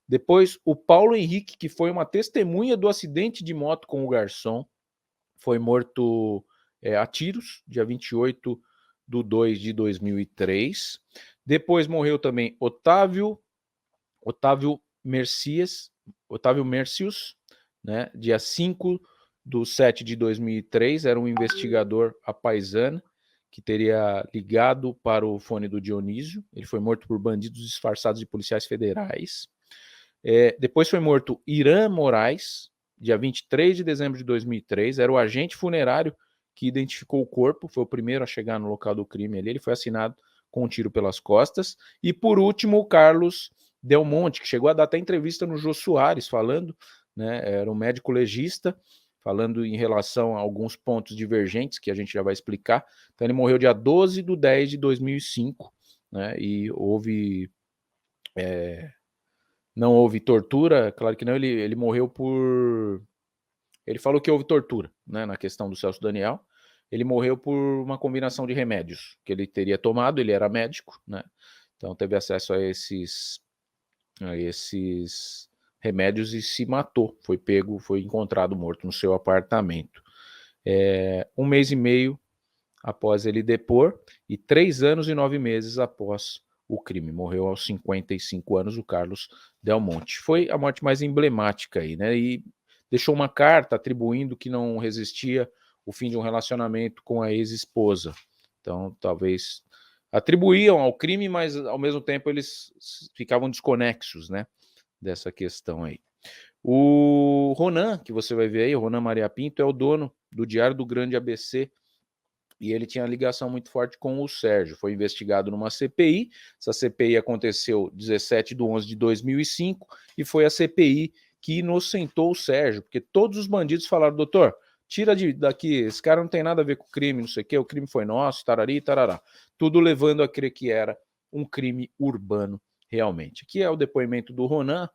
Depois o Paulo Henrique, que foi uma testemunha do acidente de moto com o garçom, foi morto a tiros, dia 28/2/2003. Depois morreu também Otávio Mercius, né, dia 5/7/2003, era um investigador apaisano que teria ligado para o fone do Dionísio. Ele foi morto por bandidos disfarçados de policiais federais. Depois foi morto Irã Moraes, dia 23/12/2003, era o agente funerário que identificou o corpo, foi o primeiro a chegar no local do crime ali, ele foi assinado com um tiro pelas costas. E por último, o Carlos Del Monte, que chegou a dar até entrevista no Jô Soares falando, né, era um médico legista, falando em relação a alguns pontos divergentes, que a gente já vai explicar. Então ele morreu dia 12/10/2005, né, e houve... não houve tortura, claro que não, ele morreu por... Ele falou que houve tortura, né, na questão do Celso Daniel. Ele morreu por uma combinação de remédios que ele teria tomado, ele era médico, né, então teve acesso a esses remédios e se matou, foi encontrado morto no seu apartamento. 1 mês e meio após ele depor e 3 anos e 9 meses após o crime. Morreu aos 55 anos o Carlos Del Monte. Foi a morte mais emblemática aí, né? E deixou uma carta atribuindo que não resistia o fim de um relacionamento com a ex-esposa. Então, talvez atribuíam ao crime, mas ao mesmo tempo eles ficavam desconexos, né, dessa questão aí. O Ronan, que você vai ver aí, o Ronan Maria Pinto, é o dono do Diário do Grande ABC, e ele tinha ligação muito forte com o Sérgio. Foi investigado numa CPI, essa CPI aconteceu 17/11/2005, e foi a CPI que inocentou o Sérgio, porque todos os bandidos falaram: doutor, tira daqui, esse cara não tem nada a ver com o crime, não sei o quê, o crime foi nosso, tarari, tarará. Tudo levando a crer que era um crime urbano realmente. Aqui é o depoimento do Ronan,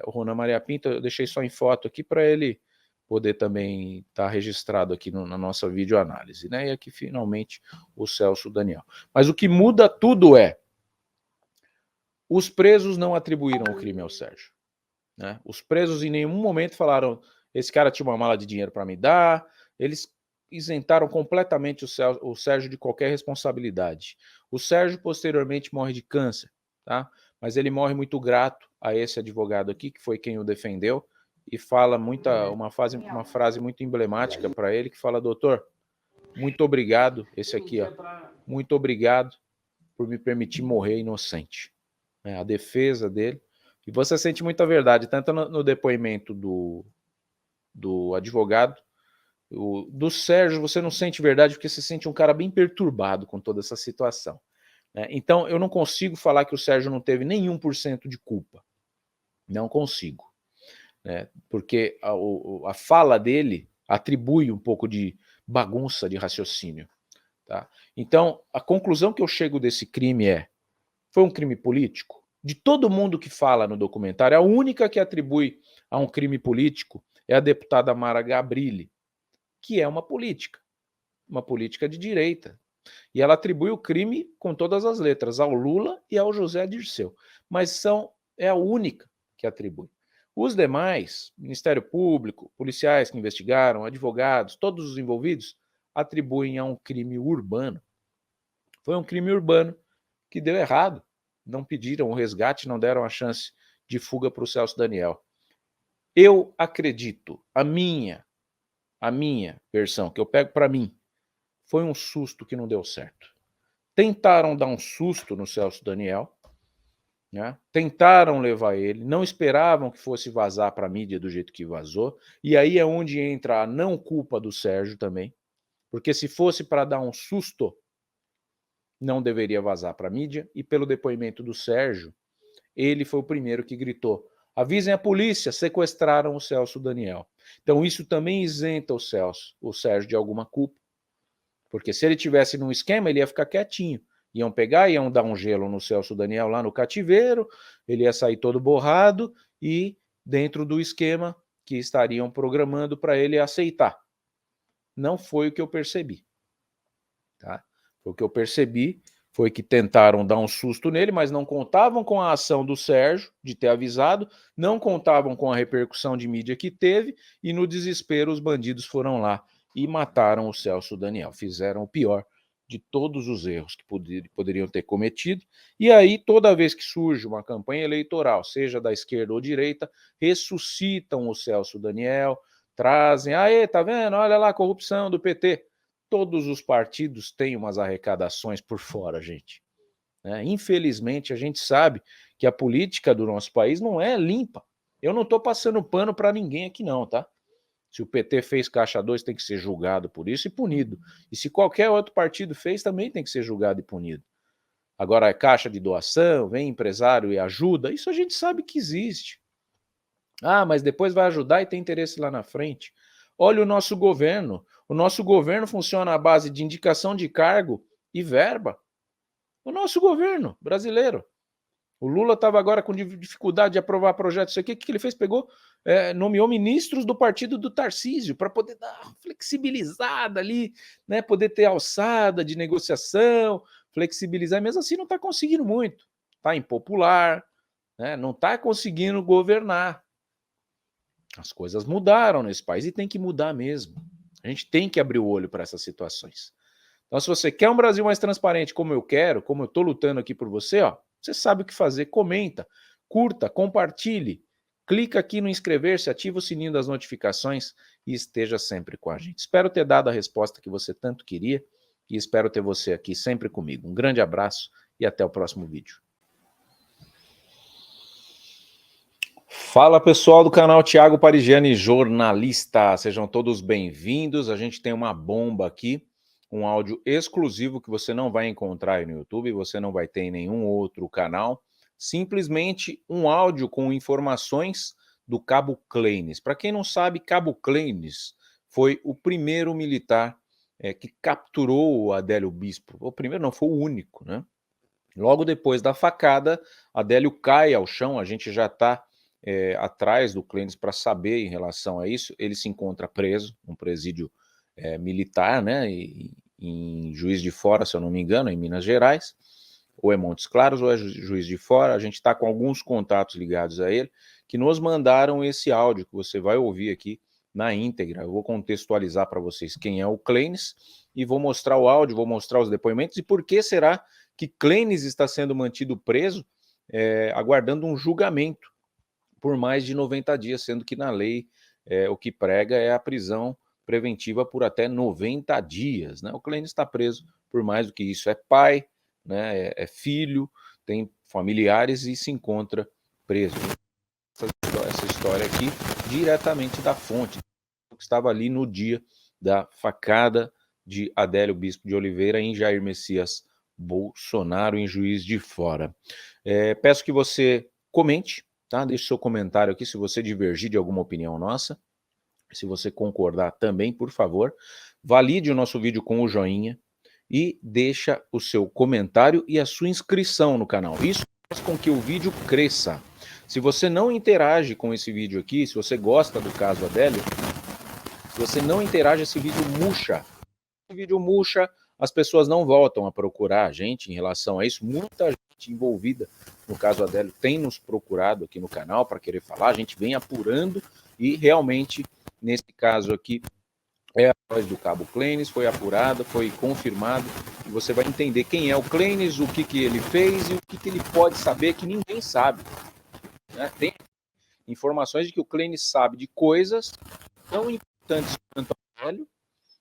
o Ronan Maria Pinto, eu deixei só em foto aqui para ele poder também estar registrado aqui na nossa videoanálise, né? E aqui finalmente o Celso Daniel. Mas o que muda tudo os presos não atribuíram o crime ao Sérgio, né? Os presos em nenhum momento falaram: esse cara tinha uma mala de dinheiro para me dar. Eles isentaram completamente o Sérgio de qualquer responsabilidade. O Sérgio posteriormente morre de câncer, tá? Mas ele morre muito grato a esse advogado aqui, que foi quem o defendeu, e fala uma frase muito emblemática para ele, que fala: doutor, muito obrigado, esse aqui, ó, muito obrigado por me permitir morrer inocente. A defesa dele, e você sente muita verdade, tanto no depoimento do advogado, do Sérgio, você não sente verdade, porque você sente um cara bem perturbado com toda essa situação, né? Então eu não consigo falar que o Sérgio não teve nenhum % de culpa, não consigo, né? Porque a fala dele atribui um pouco de bagunça de raciocínio, tá? Então a conclusão que eu chego desse crime foi um crime político? De todo mundo que fala no documentário, a única que atribui a um crime político é a deputada Mara Gabrilli, que é uma política de direita. E ela atribui o crime com todas as letras ao Lula e ao José Dirceu. Mas é a única que atribui. Os demais, Ministério Público, policiais que investigaram, advogados, todos os envolvidos, atribuem a um crime urbano. Foi um crime urbano que deu errado. Não pediram o resgate, não deram a chance de fuga para o Celso Daniel. Eu acredito, a minha versão, que eu pego para mim, foi um susto que não deu certo. Tentaram dar um susto no Celso Daniel, né? Tentaram levar ele, não esperavam que fosse vazar para a mídia do jeito que vazou, e aí é onde entra a não culpa do Sérgio também, porque se fosse para dar um susto, não deveria vazar para a mídia, e pelo depoimento do Sérgio, ele foi o primeiro que gritou: avisem a polícia, sequestraram o Celso Daniel. Então isso também isenta o Sérgio de alguma culpa, porque se ele tivesse num esquema, ele ia ficar quietinho. Iam pegar, iam dar um gelo no Celso Daniel lá no cativeiro, ele ia sair todo borrado e dentro do esquema que estariam programando para ele aceitar. Não foi o que eu percebi, tá? O que eu percebi foi que tentaram dar um susto nele, mas não contavam com a ação do Sérgio, de ter avisado, não contavam com a repercussão de mídia que teve, e no desespero os bandidos foram lá e mataram o Celso Daniel. Fizeram o pior de todos os erros que poderiam ter cometido. E aí, toda vez que surge uma campanha eleitoral, seja da esquerda ou direita, ressuscitam o Celso Daniel, trazem, aê, tá vendo? Olha lá a corrupção do PT. Todos os partidos têm umas arrecadações por fora, gente. Infelizmente, a gente sabe que a política do nosso país não é limpa. Eu não estou passando pano para ninguém aqui não, tá? Se o PT fez Caixa 2, tem que ser julgado por isso e punido. E se qualquer outro partido fez, também tem que ser julgado e punido. Agora, é caixa de doação, vem empresário e ajuda, isso a gente sabe que existe. Ah, mas depois vai ajudar e tem interesse lá na frente. Olha o nosso governo. O nosso governo funciona à base de indicação de cargo e verba. O nosso governo brasileiro. O Lula estava agora com dificuldade de aprovar projetos aqui. O que ele fez? Pegou, nomeou ministros do partido do Tarcísio para poder dar uma flexibilizada ali, né? Poder ter alçada de negociação, flexibilizar. Mesmo assim, não está conseguindo muito. Está impopular, né? Não está conseguindo governar. As coisas mudaram nesse país e tem que mudar mesmo. A gente tem que abrir o olho para essas situações. Então, se você quer um Brasil mais transparente, como eu quero, como eu estou lutando aqui por você, ó, você sabe o que fazer. Comenta, curta, compartilhe, clica aqui no inscrever-se, ativa o sininho das notificações e esteja sempre com a gente. Espero ter dado a resposta que você tanto queria e espero ter você aqui sempre comigo. Um grande abraço e até o próximo vídeo. Fala pessoal do canal Thiago Parigiani, jornalista, sejam todos bem-vindos. A gente tem uma bomba aqui, um áudio exclusivo que você não vai encontrar aí no YouTube, você não vai ter em nenhum outro canal, simplesmente um áudio com informações do Cabo Clenis. Para quem não sabe, Cabo Clenis foi o primeiro militar que capturou o Adélio Bispo. O primeiro não, foi o único, né? Logo depois da facada, Adélio cai ao chão, a gente já está atrás do Clenis para saber em relação a isso. Ele se encontra preso, num presídio militar, né, em Juiz de Fora, se eu não me engano, em Minas Gerais, ou é Montes Claros ou é Juiz de Fora. A gente está com alguns contatos ligados a ele, que nos mandaram esse áudio, que você vai ouvir aqui na íntegra. Eu vou contextualizar para vocês quem é o Clenis, e vou mostrar o áudio, vou mostrar os depoimentos, e por que será que Clenis está sendo mantido preso, aguardando um julgamento por mais de 90 dias, sendo que na lei o que prega é a prisão preventiva por até 90 dias. Né? O Clenis está preso por mais do que isso. É pai, né? É filho, tem familiares e se encontra preso. Essa história aqui diretamente da fonte, que estava ali no dia da facada de Adélio Bispo de Oliveira em Jair Messias Bolsonaro, em Juiz de Fora. Peço que você comente, tá? Deixe seu comentário aqui se você divergir de alguma opinião nossa. Se você concordar também, por favor, valide o nosso vídeo com o joinha e deixa o seu comentário e a sua inscrição no canal. Isso faz com que o vídeo cresça. Se você não interage com esse vídeo aqui, se você gosta do caso Adélio, se você não interage, esse vídeo murcha. O vídeo murcha, as pessoas não voltam a procurar a gente em relação a isso. Muita gente envolvida no caso Adélio tem nos procurado aqui no canal para querer falar. A gente vem apurando e realmente, nesse caso aqui, a voz do Cabo Clenis foi apurada, foi confirmado, e você vai entender quem é o Clenis, o que ele fez e o que ele pode saber que ninguém sabe. Né? Tem informações de que o Clenis sabe de coisas tão importantes quanto o Adélio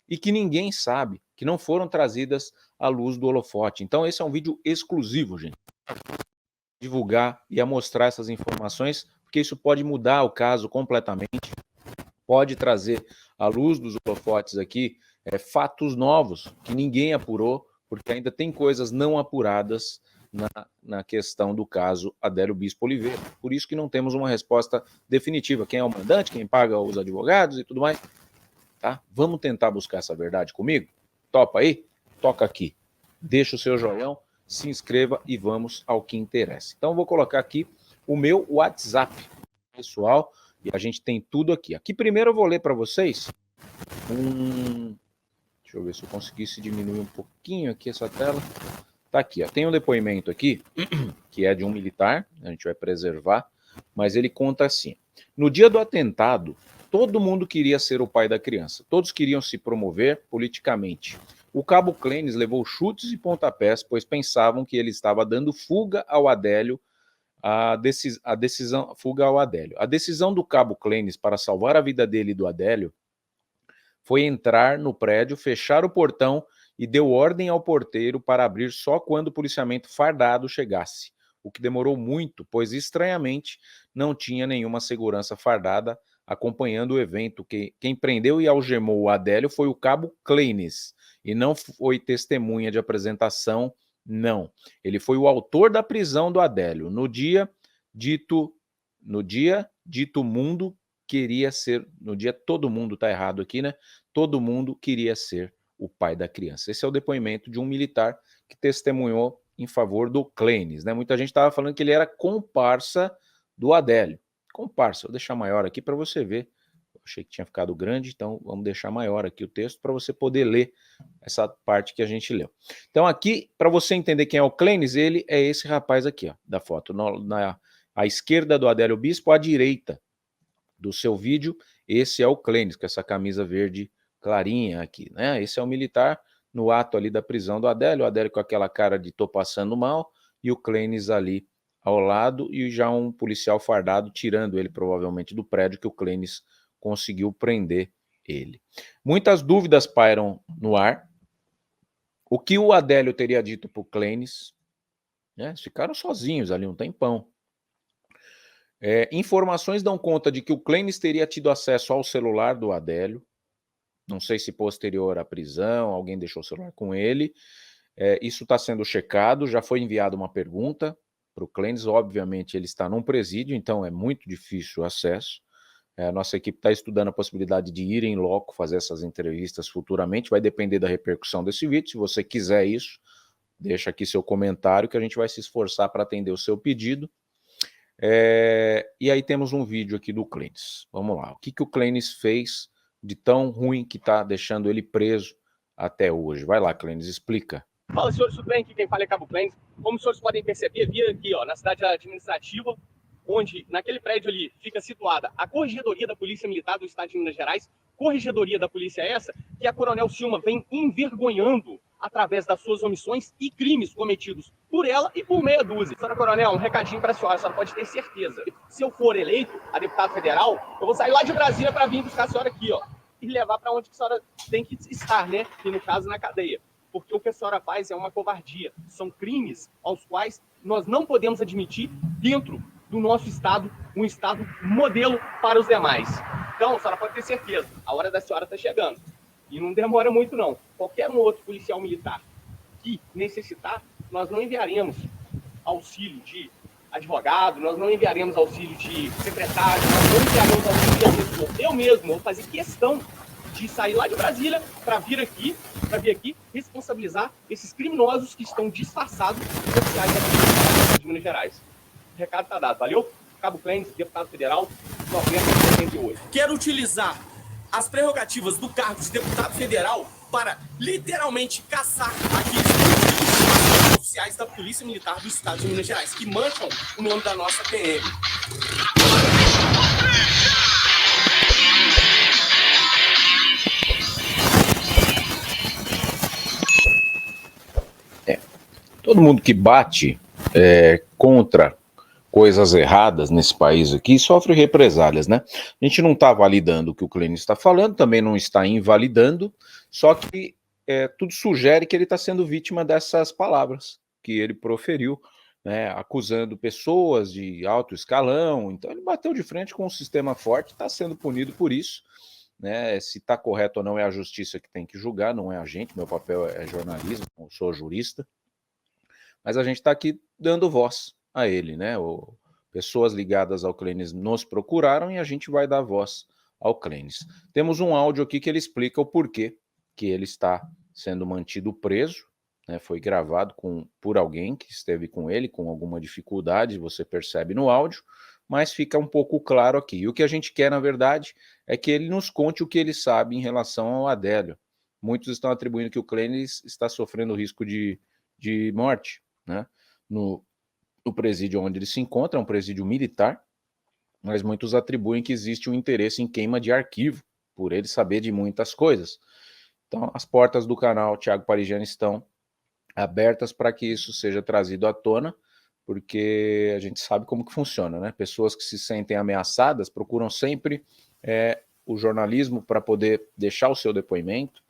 e que ninguém sabe, que não foram trazidas à luz do holofote. Então esse é um vídeo exclusivo, gente. Divulgar e a mostrar essas informações, porque isso pode mudar o caso completamente, pode trazer à luz dos holofotes aqui fatos novos que ninguém apurou, porque ainda tem coisas não apuradas na questão do caso Adélio Bispo Oliveira. Por isso que não temos uma resposta definitiva. Quem é o mandante, quem paga os advogados e tudo mais. Tá? Vamos tentar buscar essa verdade comigo? Topa aí? Toca aqui. Deixa o seu joinha, se inscreva e vamos ao que interessa. Então, vou colocar aqui o meu WhatsApp pessoal e a gente tem tudo aqui. Aqui primeiro eu vou ler para vocês deixa eu ver se eu conseguisse diminuir um pouquinho aqui essa tela. Tá aqui, ó. Tem um depoimento aqui, que é de um militar, a gente vai preservar, mas ele conta assim: no dia do atentado, todo mundo queria ser o pai da criança, todos queriam se promover politicamente. O cabo Clênis levou chutes e pontapés, pois pensavam que ele estava dando fuga ao Adélio, fuga ao Adélio. A decisão do cabo Clênis para salvar a vida dele e do Adélio foi entrar no prédio, fechar o portão e deu ordem ao porteiro para abrir só quando o policiamento fardado chegasse, o que demorou muito, pois estranhamente não tinha nenhuma segurança fardada acompanhando o evento. Quem prendeu e algemou o Adélio foi o cabo Clênis, e não foi testemunha de apresentação, não. Ele foi o autor da prisão do Adélio. No dia dito mundo queria ser, no dia todo mundo tá errado aqui, né? Todo mundo queria ser o pai da criança. Esse é o depoimento de um militar que testemunhou em favor do Clênis, né? Muita gente estava falando que ele era comparsa do Adélio. Comparsa, vou deixar maior aqui para você ver. Eu achei que tinha ficado grande, então vamos deixar maior aqui o texto para você poder ler essa parte que a gente leu. Então aqui, para você entender quem é o Clênis, ele é esse rapaz aqui, ó, da foto. À esquerda do Adélio Bispo, à direita do seu vídeo, esse é o Clênis, com essa camisa verde clarinha aqui, né? Esse é o militar no ato ali da prisão do Adélio, o Adélio com aquela cara de tô passando mal, e o Clênis ali ao lado, e já um policial fardado tirando ele provavelmente do prédio que o Clênis conseguiu prender ele. Muitas dúvidas pairam no ar. O que o Adélio teria dito para o Clênis, né? Eles ficaram sozinhos ali um tempão. Informações dão conta de que o Clênis teria tido acesso ao celular do Adélio, não sei se posterior à prisão, alguém deixou o celular com ele, isso está sendo checado, já foi enviada uma pergunta para o Clênis, obviamente ele está num presídio, então é muito difícil o acesso. A nossa equipe está estudando a possibilidade de ir em loco, fazer essas entrevistas futuramente, vai depender da repercussão desse vídeo. Se você quiser isso, deixa aqui seu comentário que a gente vai se esforçar para atender o seu pedido. E aí temos um vídeo aqui do Clênis. Vamos lá, o que o Clênis fez de tão ruim que está deixando ele preso até hoje? Vai lá, Clênis, explica. Fala, senhores, tudo bem? Aqui quem fala é Cabo Clênis. Como os senhores podem perceber, vi aqui ó, na cidade administrativa, onde naquele prédio ali fica situada a Corregedoria da Polícia Militar do Estado de Minas Gerais, Corregedoria da Polícia essa, que a Coronel Silma vem envergonhando através das suas omissões e crimes cometidos por ela e por meia dúzia. Senhora Coronel, um recadinho para a senhora pode ter certeza. Se eu for eleito a deputado federal, eu vou sair lá de Brasília para vir buscar a senhora aqui, ó, e levar para onde a senhora tem que estar, né? E no caso, na cadeia. Porque o que a senhora faz é uma covardia. São crimes aos quais nós não podemos admitir dentro do nosso Estado, um Estado modelo para os demais. Então, a senhora pode ter certeza, a hora da senhora está chegando. E não demora muito, não. Qualquer um outro policial militar que necessitar, nós não enviaremos auxílio de advogado, nós não enviaremos auxílio de secretário, nós não enviaremos auxílio de assessor. Eu mesmo vou fazer questão de sair lá de Brasília para vir aqui responsabilizar esses criminosos que estão disfarçados de oficiais da Polícia de Minas Gerais. O recado está dado. Valeu? Cabo Clênis, deputado federal, 1978. Quero utilizar as prerrogativas do cargo de deputado federal para literalmente caçar aqueles oficiais da Polícia Militar do Estado de Minas Gerais que mancham o nome da nossa PM. Todo mundo que bate contra coisas erradas nesse país aqui sofre represálias, né? A gente não está validando o que o Clênis está falando, também não está invalidando, só que tudo sugere que ele está sendo vítima dessas palavras que ele proferiu, né, acusando pessoas de alto escalão. Então ele bateu de frente com um sistema forte, está sendo punido por isso, né? Se está correto ou não é a justiça que tem que julgar, não é a gente, meu papel é jornalismo, eu sou jurista, mas a gente está aqui dando voz a ele, né? Pessoas ligadas ao Clênis nos procuraram e a gente vai dar voz ao Clênis. Temos um áudio aqui que ele explica o porquê que ele está sendo mantido preso, né? Foi gravado por alguém que esteve com ele com alguma dificuldade, você percebe no áudio, mas fica um pouco claro aqui. E o que a gente quer, na verdade, é que ele nos conte o que ele sabe em relação ao Adélio. Muitos estão atribuindo que o Clênis está sofrendo risco de morte, né? No presídio onde ele se encontra, é um presídio militar, mas muitos atribuem que existe um interesse em queima de arquivo, por ele saber de muitas coisas. Então, as portas do canal Thiago Parigiani estão abertas para que isso seja trazido à tona, porque a gente sabe como que funciona, né? Pessoas que se sentem ameaçadas procuram sempre o jornalismo para poder deixar o seu depoimento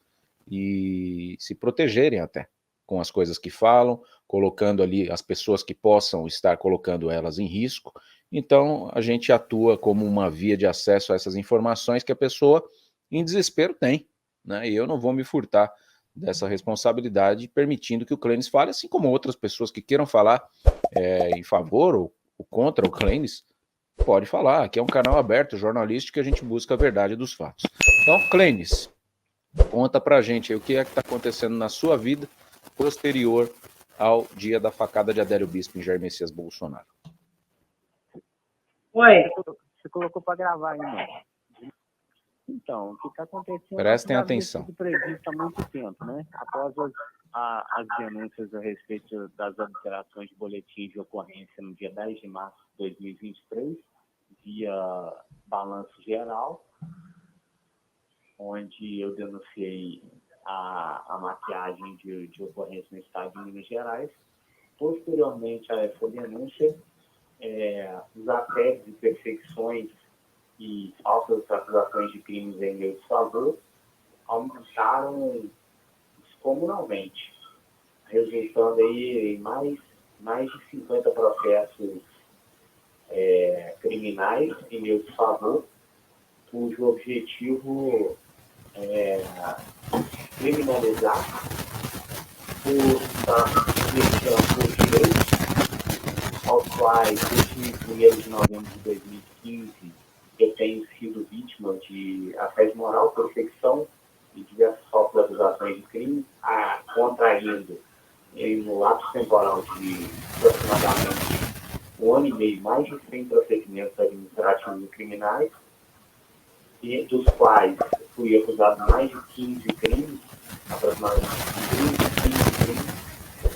e se protegerem até com as coisas que falam, colocando ali as pessoas que possam estar colocando elas em risco. Então, a gente atua como uma via de acesso a essas informações que a pessoa, em desespero, tem, né? E eu não vou me furtar dessa responsabilidade, permitindo que o Clênis fale, assim como outras pessoas que queiram falar em favor ou contra o Clênis, pode falar. Aqui é um canal aberto, jornalístico, que a gente busca a verdade dos fatos. Então, Clênis, conta pra gente aí o que é que está acontecendo na sua vida posterior ao dia da facada de Adélio Bispo em Jair Messias Bolsonaro. Oi. Você colocou para gravar aí, mano. Então, o que está acontecendo... Prestem atenção. Sido previsto há muito tempo, né? Após as denúncias a respeito das alterações de boletim de ocorrência no dia 10 de março de 2023, via balanço geral, onde eu denunciei a maquiagem de ocorrência no estado de Minas Gerais. Posteriormente a essa denúncia, os assédios e perseguições e falsas acusações de crimes em meu desfavor aumentaram descomunalmente, resultando aí em mais de 50 processos criminais em meu desfavor, cujo objetivo é criminalizar por direitos aos quais, desde 1º de novembro de 2015, eu tenho sido vítima de assédio moral, perseguição e diversas falsas acusações de crime, contraindo em um lapso temporal de aproximadamente 1 ano e meio, mais de 100 procedimentos administrativos e criminais, e dos quais fui acusado de mais de 15 crimes, aproximadamente 15 crimes,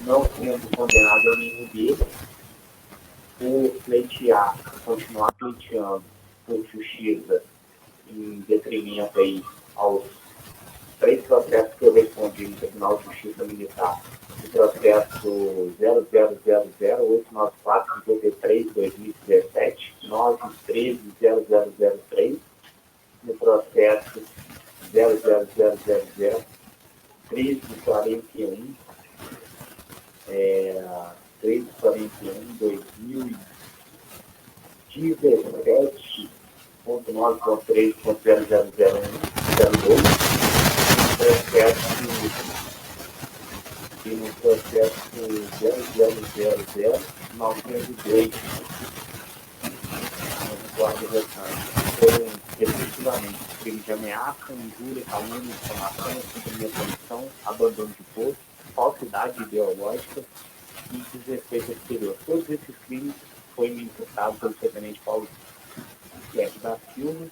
não sendo condenado a nenhum deles, por continuar pleiteando por justiça em detrimento aí aos 3 processos que eu respondi no Tribunal de Justiça Militar. O processo 00004-53-2017, 913-0003, no processo 00000 1341, 2017.9.3.0000102, no processo 0000902, no guarda restante, foram respectivamente crimes de ameaça, injúria, calúnia, difamação, cumprimento da missão, abandono de posto, falsidade ideológica e desrespeito exterior. Todos esses crimes foram me imputados pelo subtenente Paulo Guedes da Silva,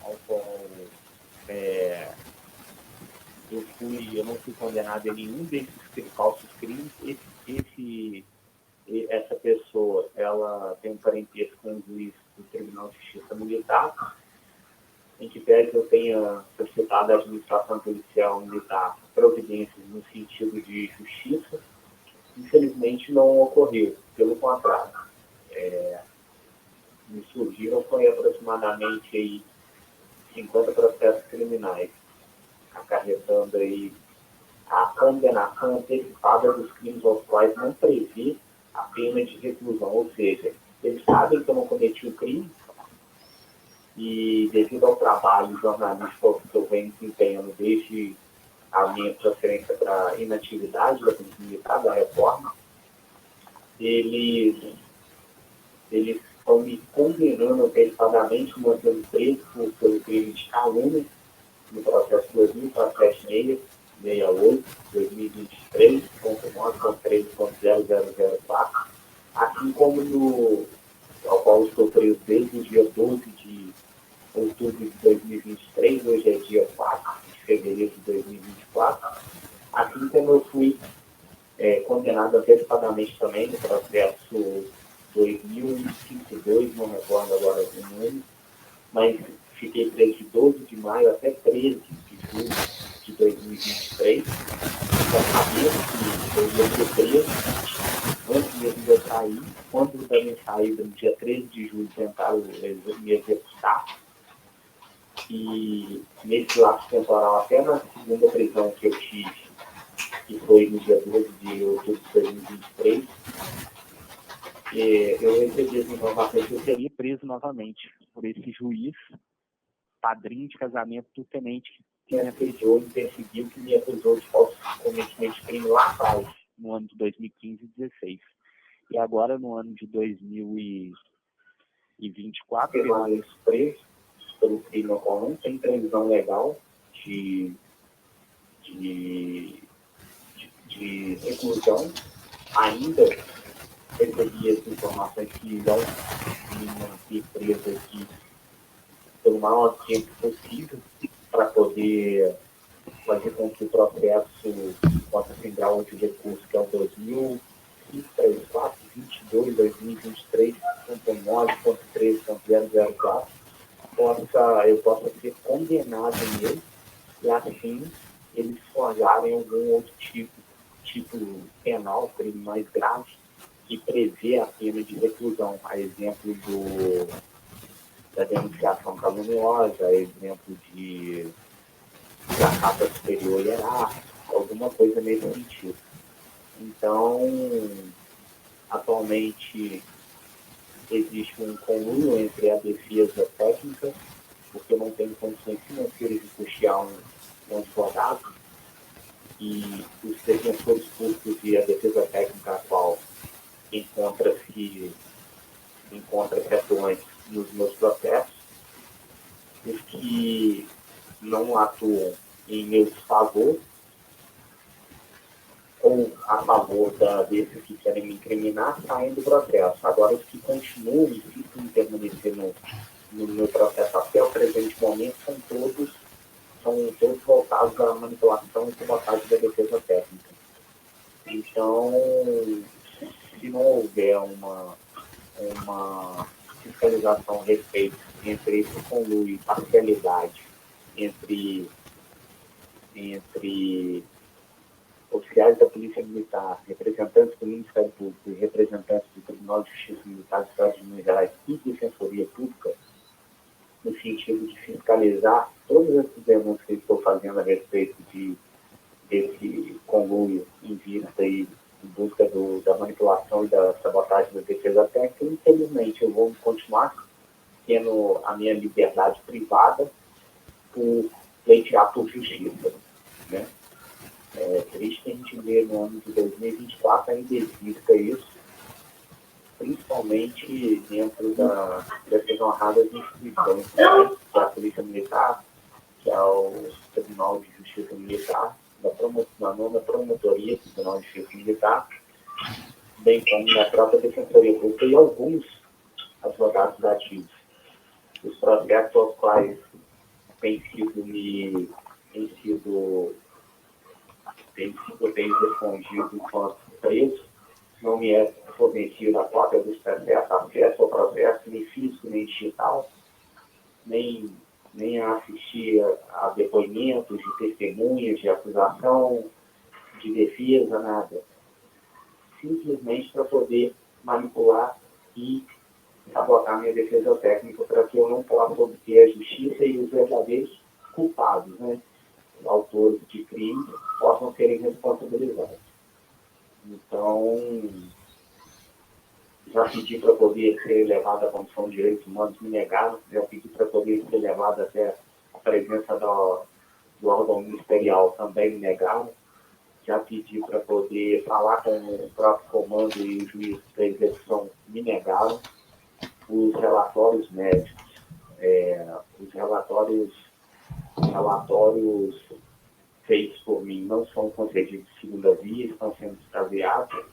ao qual eu não fui condenado a nenhum desses falsos crimes. Essa pessoa, ela tem um parentesco com o juiz do Tribunal de Justiça Militar, em que pese eu tenha solicitado à administração policial militar providências no sentido de justiça, infelizmente não ocorreu. Pelo contrário, me surgiram foi aproximadamente aí 50 processos criminais, acarretando aí a condenação antecipada dos crimes aos quais não prevê a pena de reclusão. Ou seja, eles sabem que eu não cometi o crime e, devido ao trabalho jornalístico que eu venho desempenhando desde a minha transferência para inatividade da Polícia Militar, da reforma, eles estão me condenando antecipadamente, mantendo preso pelo crime de calúnia, no processo 2007-68, 2023.9.13.0004, assim como ao qual estou preso desde o dia 12 de outubro de 2023, hoje é dia 4 de fevereiro de 2024, assim como eu fui condenado antecipadamente também no processo 2052, não recordo agora o número, mas fiquei preso de 12 de maio até 13 de julho de 2023. Já sabia que eu ia ser preso antes mesmo de eu sair. Quando da minha saída, no dia 13 de julho, tentaram me executar. E nesse lapso temporal, até na segunda prisão que eu tive, que foi no dia 12 de outubro de 2023, eu recebi as informações que eu seria preso novamente por esse juiz, padrinho de casamento do tenente que me assediou e perseguiu, que me acusou de falso cometimento de crime lá atrás, no ano de 2015 e 2016. E agora, no ano de 2024, eu permaneço preso pelo crime ao qual não tem previsão legal de reclusão. Ainda recebi as informações que irão me manter preso aqui pelo maior tempo possível para poder fazer com que o processo possa sem grau de recurso, que é o 2034, 22, 2023, 9.13.004, eu possa ser condenado nele e assim eles forjarem algum outro tipo penal, crime mais grave, que prevê a pena de reclusão, a exemplo da denunciação caluniosa, a exemplo de ameaça superior hierárquica, alguma coisa nesse sentido. Então, atualmente existe um conluio entre a defesa técnica, porque eu não tenho condições financeiras de custear um advogado, e os defensores públicos e a defesa técnica, a qual encontra atuantes nos meus processos, os que não atuam em meu favor ou a favor desses que querem me incriminar saem do processo. Agora, os que continuam e ficam permanecer no meu processo até o presente momento são todos voltados à manipulação e sabotagem da defesa técnica. Então, se não houver uma fiscalização a respeito entre esse conluio e parcialidade entre oficiais da Polícia Militar, representantes do Ministério Público e representantes do Tribunal de Justiça Militar do Estado de Minas Gerais e Defensoria Pública, no sentido de fiscalizar todas essas denúncias que estou fazendo a respeito desse conluio em vista e em busca da manipulação e da sabotagem da defesa técnica. Infelizmente, eu vou continuar tendo a minha liberdade privada por pleitear por justiça, né? É triste que a gente vê no ano de 2024 ainda exista isso, principalmente dentro dessas honradas instituições, né? Que é a Polícia Militar, que é o Tribunal de Justiça Militar, na nona promotoria do Tribunal de Justiça Militar, bem como na própria Defensoria Pública e alguns advogados ativos. Os processos aos quais tem sido respondido enquanto preso, não me é fornecido a cópia dos processos, acesso ao processo, nem físico, nem digital, nem assistir a depoimentos de testemunhas, de acusação, de defesa, nada. Simplesmente para poder manipular e sabotar minha defesa técnica para que eu não possa obter a justiça e os verdadeiros culpados, né, autores de crime, possam serem responsabilizados. Então, já pedi para poder ser levado à Comissão de Direitos Humanos, me negaram, já pedi para poder ser levado até a presença do órgão ministerial, também me negaram, já pedi para poder falar com o próprio comando e o juiz da execução, me negaram. Os relatórios médicos, os relatórios feitos por mim não são concedidos de segunda via, estão sendo extraviados.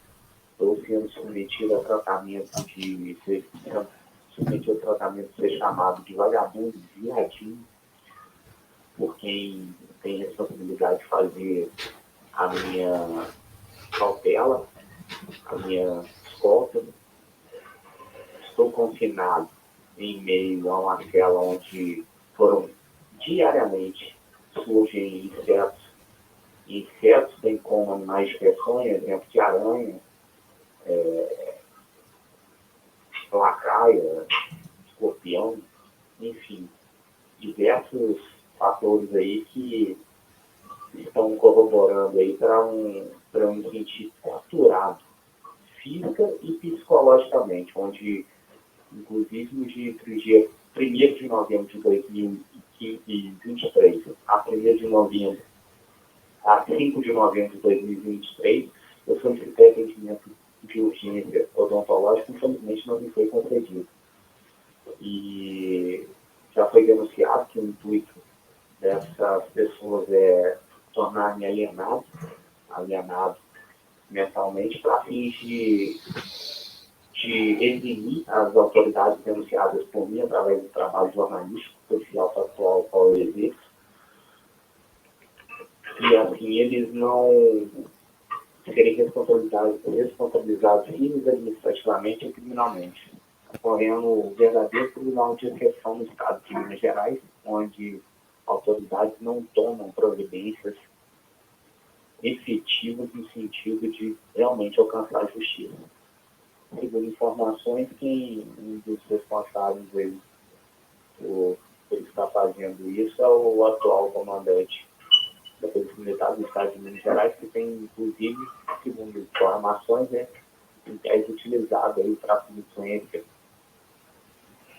Estou sendo submetido a tratamento de ser chamado de vagabundo, viadinho, por quem tem responsabilidade de fazer a minha cautela, a minha escolta. estou confinado em meio a uma cela onde foram diariamente surgem insetos. Insetos tem como animais de peçonha, exemplo de aranha, lacaia, escorpião, enfim, diversos fatores aí que estão corroborando aí para um sentir torturado, física e psicologicamente, onde, inclusive, no dia 1º de novembro de 2023 a 1º de novembro, a 5 de novembro de 2023, eu solicitei atendimento de urgência odontológica, infelizmente não me foi concedido. E já foi denunciado que o intuito dessas pessoas é tornar-me alienado mentalmente, para fins de eximir as autoridades denunciadas por mim através do trabalho jornalístico, social, factual, qual eu exerço. E assim, eles não serem responsabilizados civis, administrativamente e criminalmente, ocorrendo o verdadeiro tribunal de exceção no estado de Minas Gerais, onde autoridades não tomam providências efetivas no sentido de realmente alcançar a justiça. Segundo informações, um dos responsáveis aí por estar fazendo isso é o atual comandante da Polícia Militar do Estado de Minas Gerais, que tem, inclusive, segundo informações, em tese utilizado aí o tráfico de influência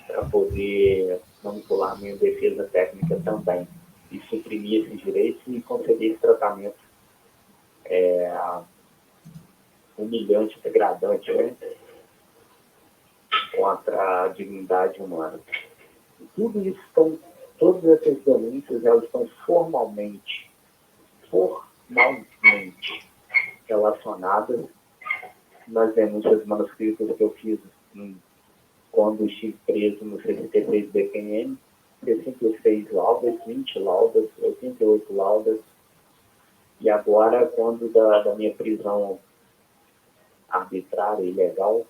para poder manipular minha defesa técnica também, e suprimir esses direitos e conceder esse tratamento humilhante, degradante, né, contra a dignidade humana. Tudo isso todas essas denúncias, elas estão formalmente relacionadas nas denúncias manuscritas que eu fiz quando estive preso no 66 BPM, 66 laudas, 20 laudas, 88 laudas, e agora, quando da minha prisão arbitrária e ilegal,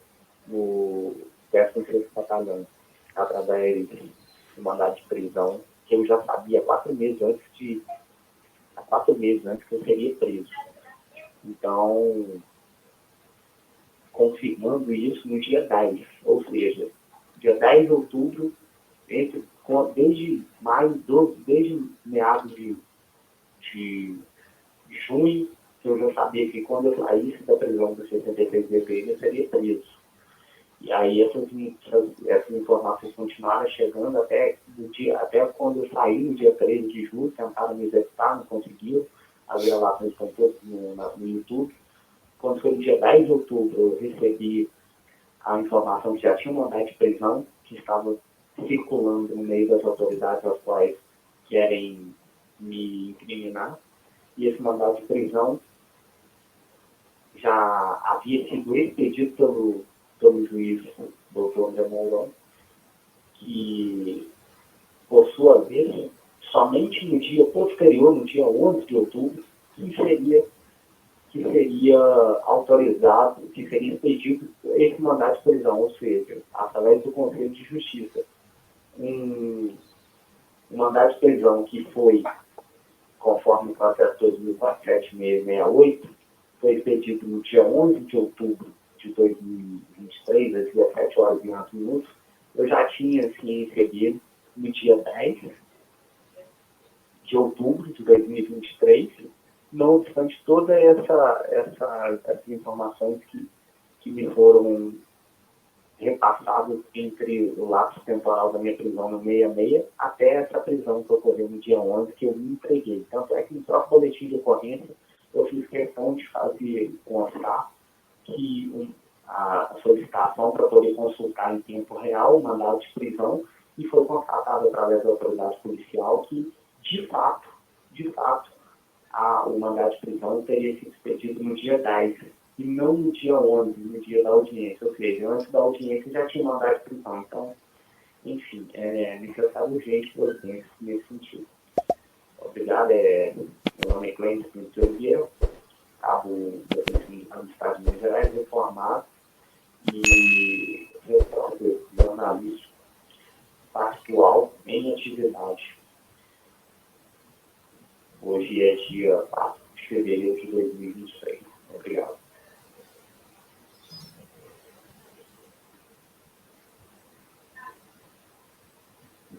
no 16º Batalhão, através do mandado de prisão, que eu já sabia 4 meses antes que eu seria preso. Então, confirmando isso no dia 10, ou seja, dia 10 de outubro, desde meados de junho, que eu já sabia que quando eu saísse da prisão do 66 BPM, eu seria preso. E aí essas informações continuaram chegando até quando eu saí no dia 13 de julho, tentaram me executar, não conseguiram. As gravações estão todas no YouTube. Quando foi no dia 10 de outubro, eu recebi a informação que já tinha um mandado de prisão, que estava circulando no meio das autoridades as quais querem me incriminar. E esse mandado de prisão já havia sido expedido pelo juiz Dr. André Mourão, que, por sua vez, somente no dia posterior, no dia 11 de outubro, que seria autorizado, que seria expedido esse mandado de prisão, ou seja, através do Conselho de Justiça. Um mandado de prisão que foi, conforme o processo 2007-668, foi expedido no dia 11 de outubro de 2023, às 17 horas e 11 minutos, eu já tinha, assim, recebido no dia 10 de outubro de 2023, não obstante todas essas informações que me foram repassadas entre o lapso temporal da minha prisão no 66 até essa prisão que ocorreu no dia 11, que eu me entreguei. Tanto é que no próprio boletim de ocorrência eu fiz questão de fazer constar que a solicitação para poder consultar em tempo real o mandado de prisão, e foi constatado através da autoridade policial que, de fato, o mandado de prisão teria sido expedido no dia 10 e não no dia 11, no dia da audiência. Ou seja, antes da audiência já tinha mandado de prisão. Então, enfim, é necessário urgente providência nesse sentido. Obrigado. Meu nome é Clêncio Pinto Oliveira, cabo do Estado de Minas Gerais, reformado, e meu próprio jornalismo factual em atividade. Hoje é dia 4 de fevereiro de 2023. Obrigado.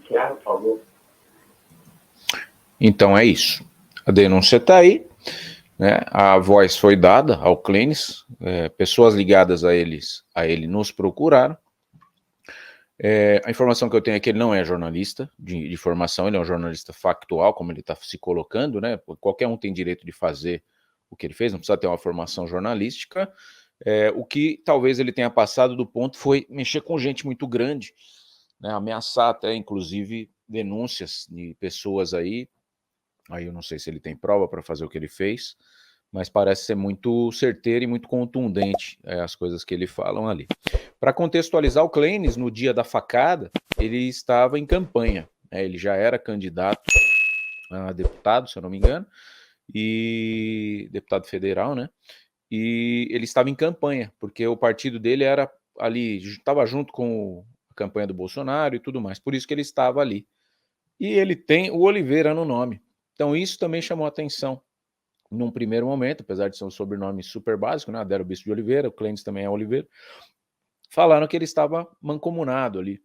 Tiago, por favor. Então é isso. A denúncia está aí, né? A voz foi dada ao Clênis, pessoas ligadas a ele nos procuraram. A informação que eu tenho é que ele não é jornalista de formação, ele é um jornalista factual, como ele está se colocando, né? Qualquer um tem direito de fazer o que ele fez, não precisa ter uma formação jornalística. O que talvez ele tenha passado do ponto foi mexer com gente muito grande, né? Ameaçar até, inclusive, denúncias de pessoas aí eu não sei se ele tem prova para fazer o que ele fez, mas parece ser muito certeiro e muito contundente as coisas que ele falam ali. Para contextualizar, o Clênis, no dia da facada, ele estava em campanha, né? Ele já era candidato a deputado, se eu não me engano, e deputado federal, né? E ele estava em campanha, porque o partido dele era ali, estava junto com a campanha do Bolsonaro e tudo mais, por isso que ele estava ali. E ele tem o Oliveira no nome. Então isso também chamou a atenção num primeiro momento, apesar de ser um sobrenome super básico, né? Adélio Bispo de Oliveira, o Clênis também é Oliveira. Falaram que ele estava mancomunado ali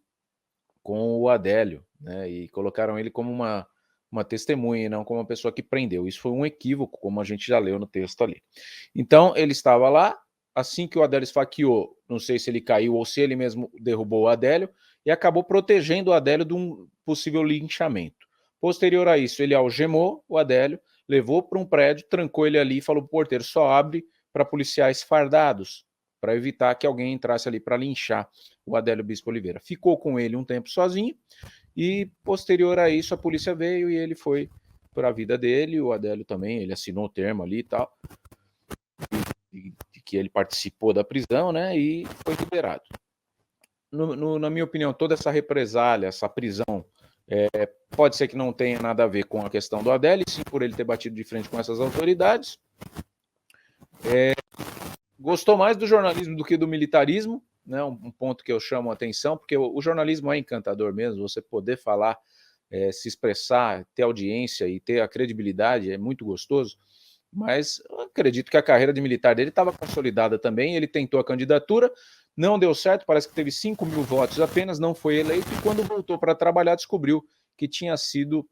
com o Adélio, né? E colocaram ele como uma testemunha e não como uma pessoa que prendeu. Isso foi um equívoco, como a gente já leu no texto ali. Então ele estava lá, assim que o Adélio esfaqueou, não sei se ele caiu ou se ele mesmo derrubou o Adélio, e acabou protegendo o Adélio de um possível linchamento. Posterior a isso, ele algemou o Adélio, levou para um prédio, trancou ele ali e falou para o porteiro, só abre para policiais fardados, para evitar que alguém entrasse ali para linchar o Adélio Bispo Oliveira. Ficou com ele um tempo sozinho, e posterior a isso a polícia veio e ele foi para a vida dele, o Adélio também, ele assinou o termo ali e tal, de que ele participou da prisão, né, e foi liberado. Na minha opinião, toda essa represália, essa prisão, pode ser que não tenha nada a ver com a questão do Adélio, sim por ele ter batido de frente com essas autoridades. Gostou mais do jornalismo do que do militarismo, né? Um ponto que eu chamo a atenção, porque o jornalismo é encantador mesmo, você poder falar, se expressar, ter audiência e ter a credibilidade é muito gostoso, mas eu acredito que a carreira de militar dele estava consolidada também, ele tentou a candidatura, não deu certo, parece que teve 5 mil votos apenas, não foi eleito, e quando voltou para trabalhar descobriu que tinha sido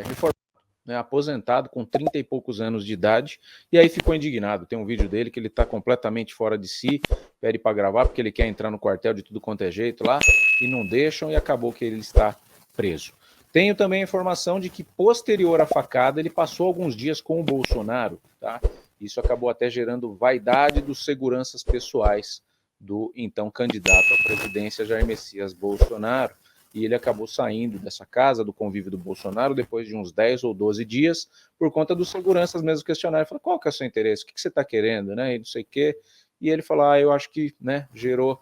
reformado, né, aposentado com 30 e poucos anos de idade, e aí ficou indignado. Tem um vídeo dele que ele está completamente fora de si, pede para gravar porque ele quer entrar no quartel de tudo quanto é jeito lá, e não deixam, e acabou que ele está preso. Tenho também a informação de que, posterior à facada, ele passou alguns dias com o Bolsonaro, tá? Isso acabou até gerando vaidade dos seguranças pessoais do então candidato à presidência, Jair Messias Bolsonaro, e ele acabou saindo dessa casa, do convívio do Bolsonaro, depois de uns 10 ou 12 dias, por conta dos seguranças mesmo questionarem, falaram, qual que é o seu interesse, o que você está querendo, né, e não sei o quê, e ele falou, eu acho que, né, gerou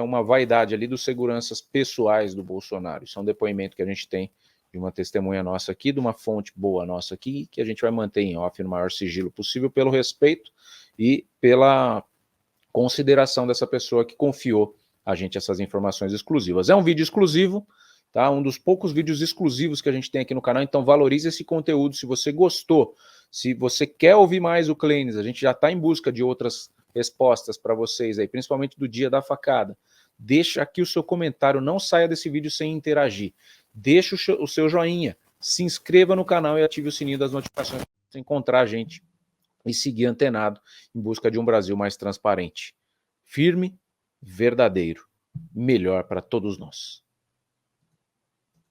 uma vaidade ali dos seguranças pessoais do Bolsonaro. Isso é um depoimento que a gente tem de uma testemunha nossa aqui, de uma fonte boa nossa aqui, que a gente vai manter em off no maior sigilo possível, pelo respeito e pela consideração dessa pessoa que confiou a gente essas informações exclusivas. É um vídeo exclusivo, tá? Um dos poucos vídeos exclusivos que a gente tem aqui no canal, então valorize esse conteúdo. Se você gostou, se você quer ouvir mais o Clênis, a gente já está em busca de outras respostas para vocês aí, principalmente do dia da facada. Deixa aqui o seu comentário, não saia desse vídeo sem interagir. Deixa o seu joinha, se inscreva no canal e ative o sininho das notificações para você encontrar a gente e seguir antenado em busca de um Brasil mais transparente. Firme, verdadeiro, melhor para todos nós.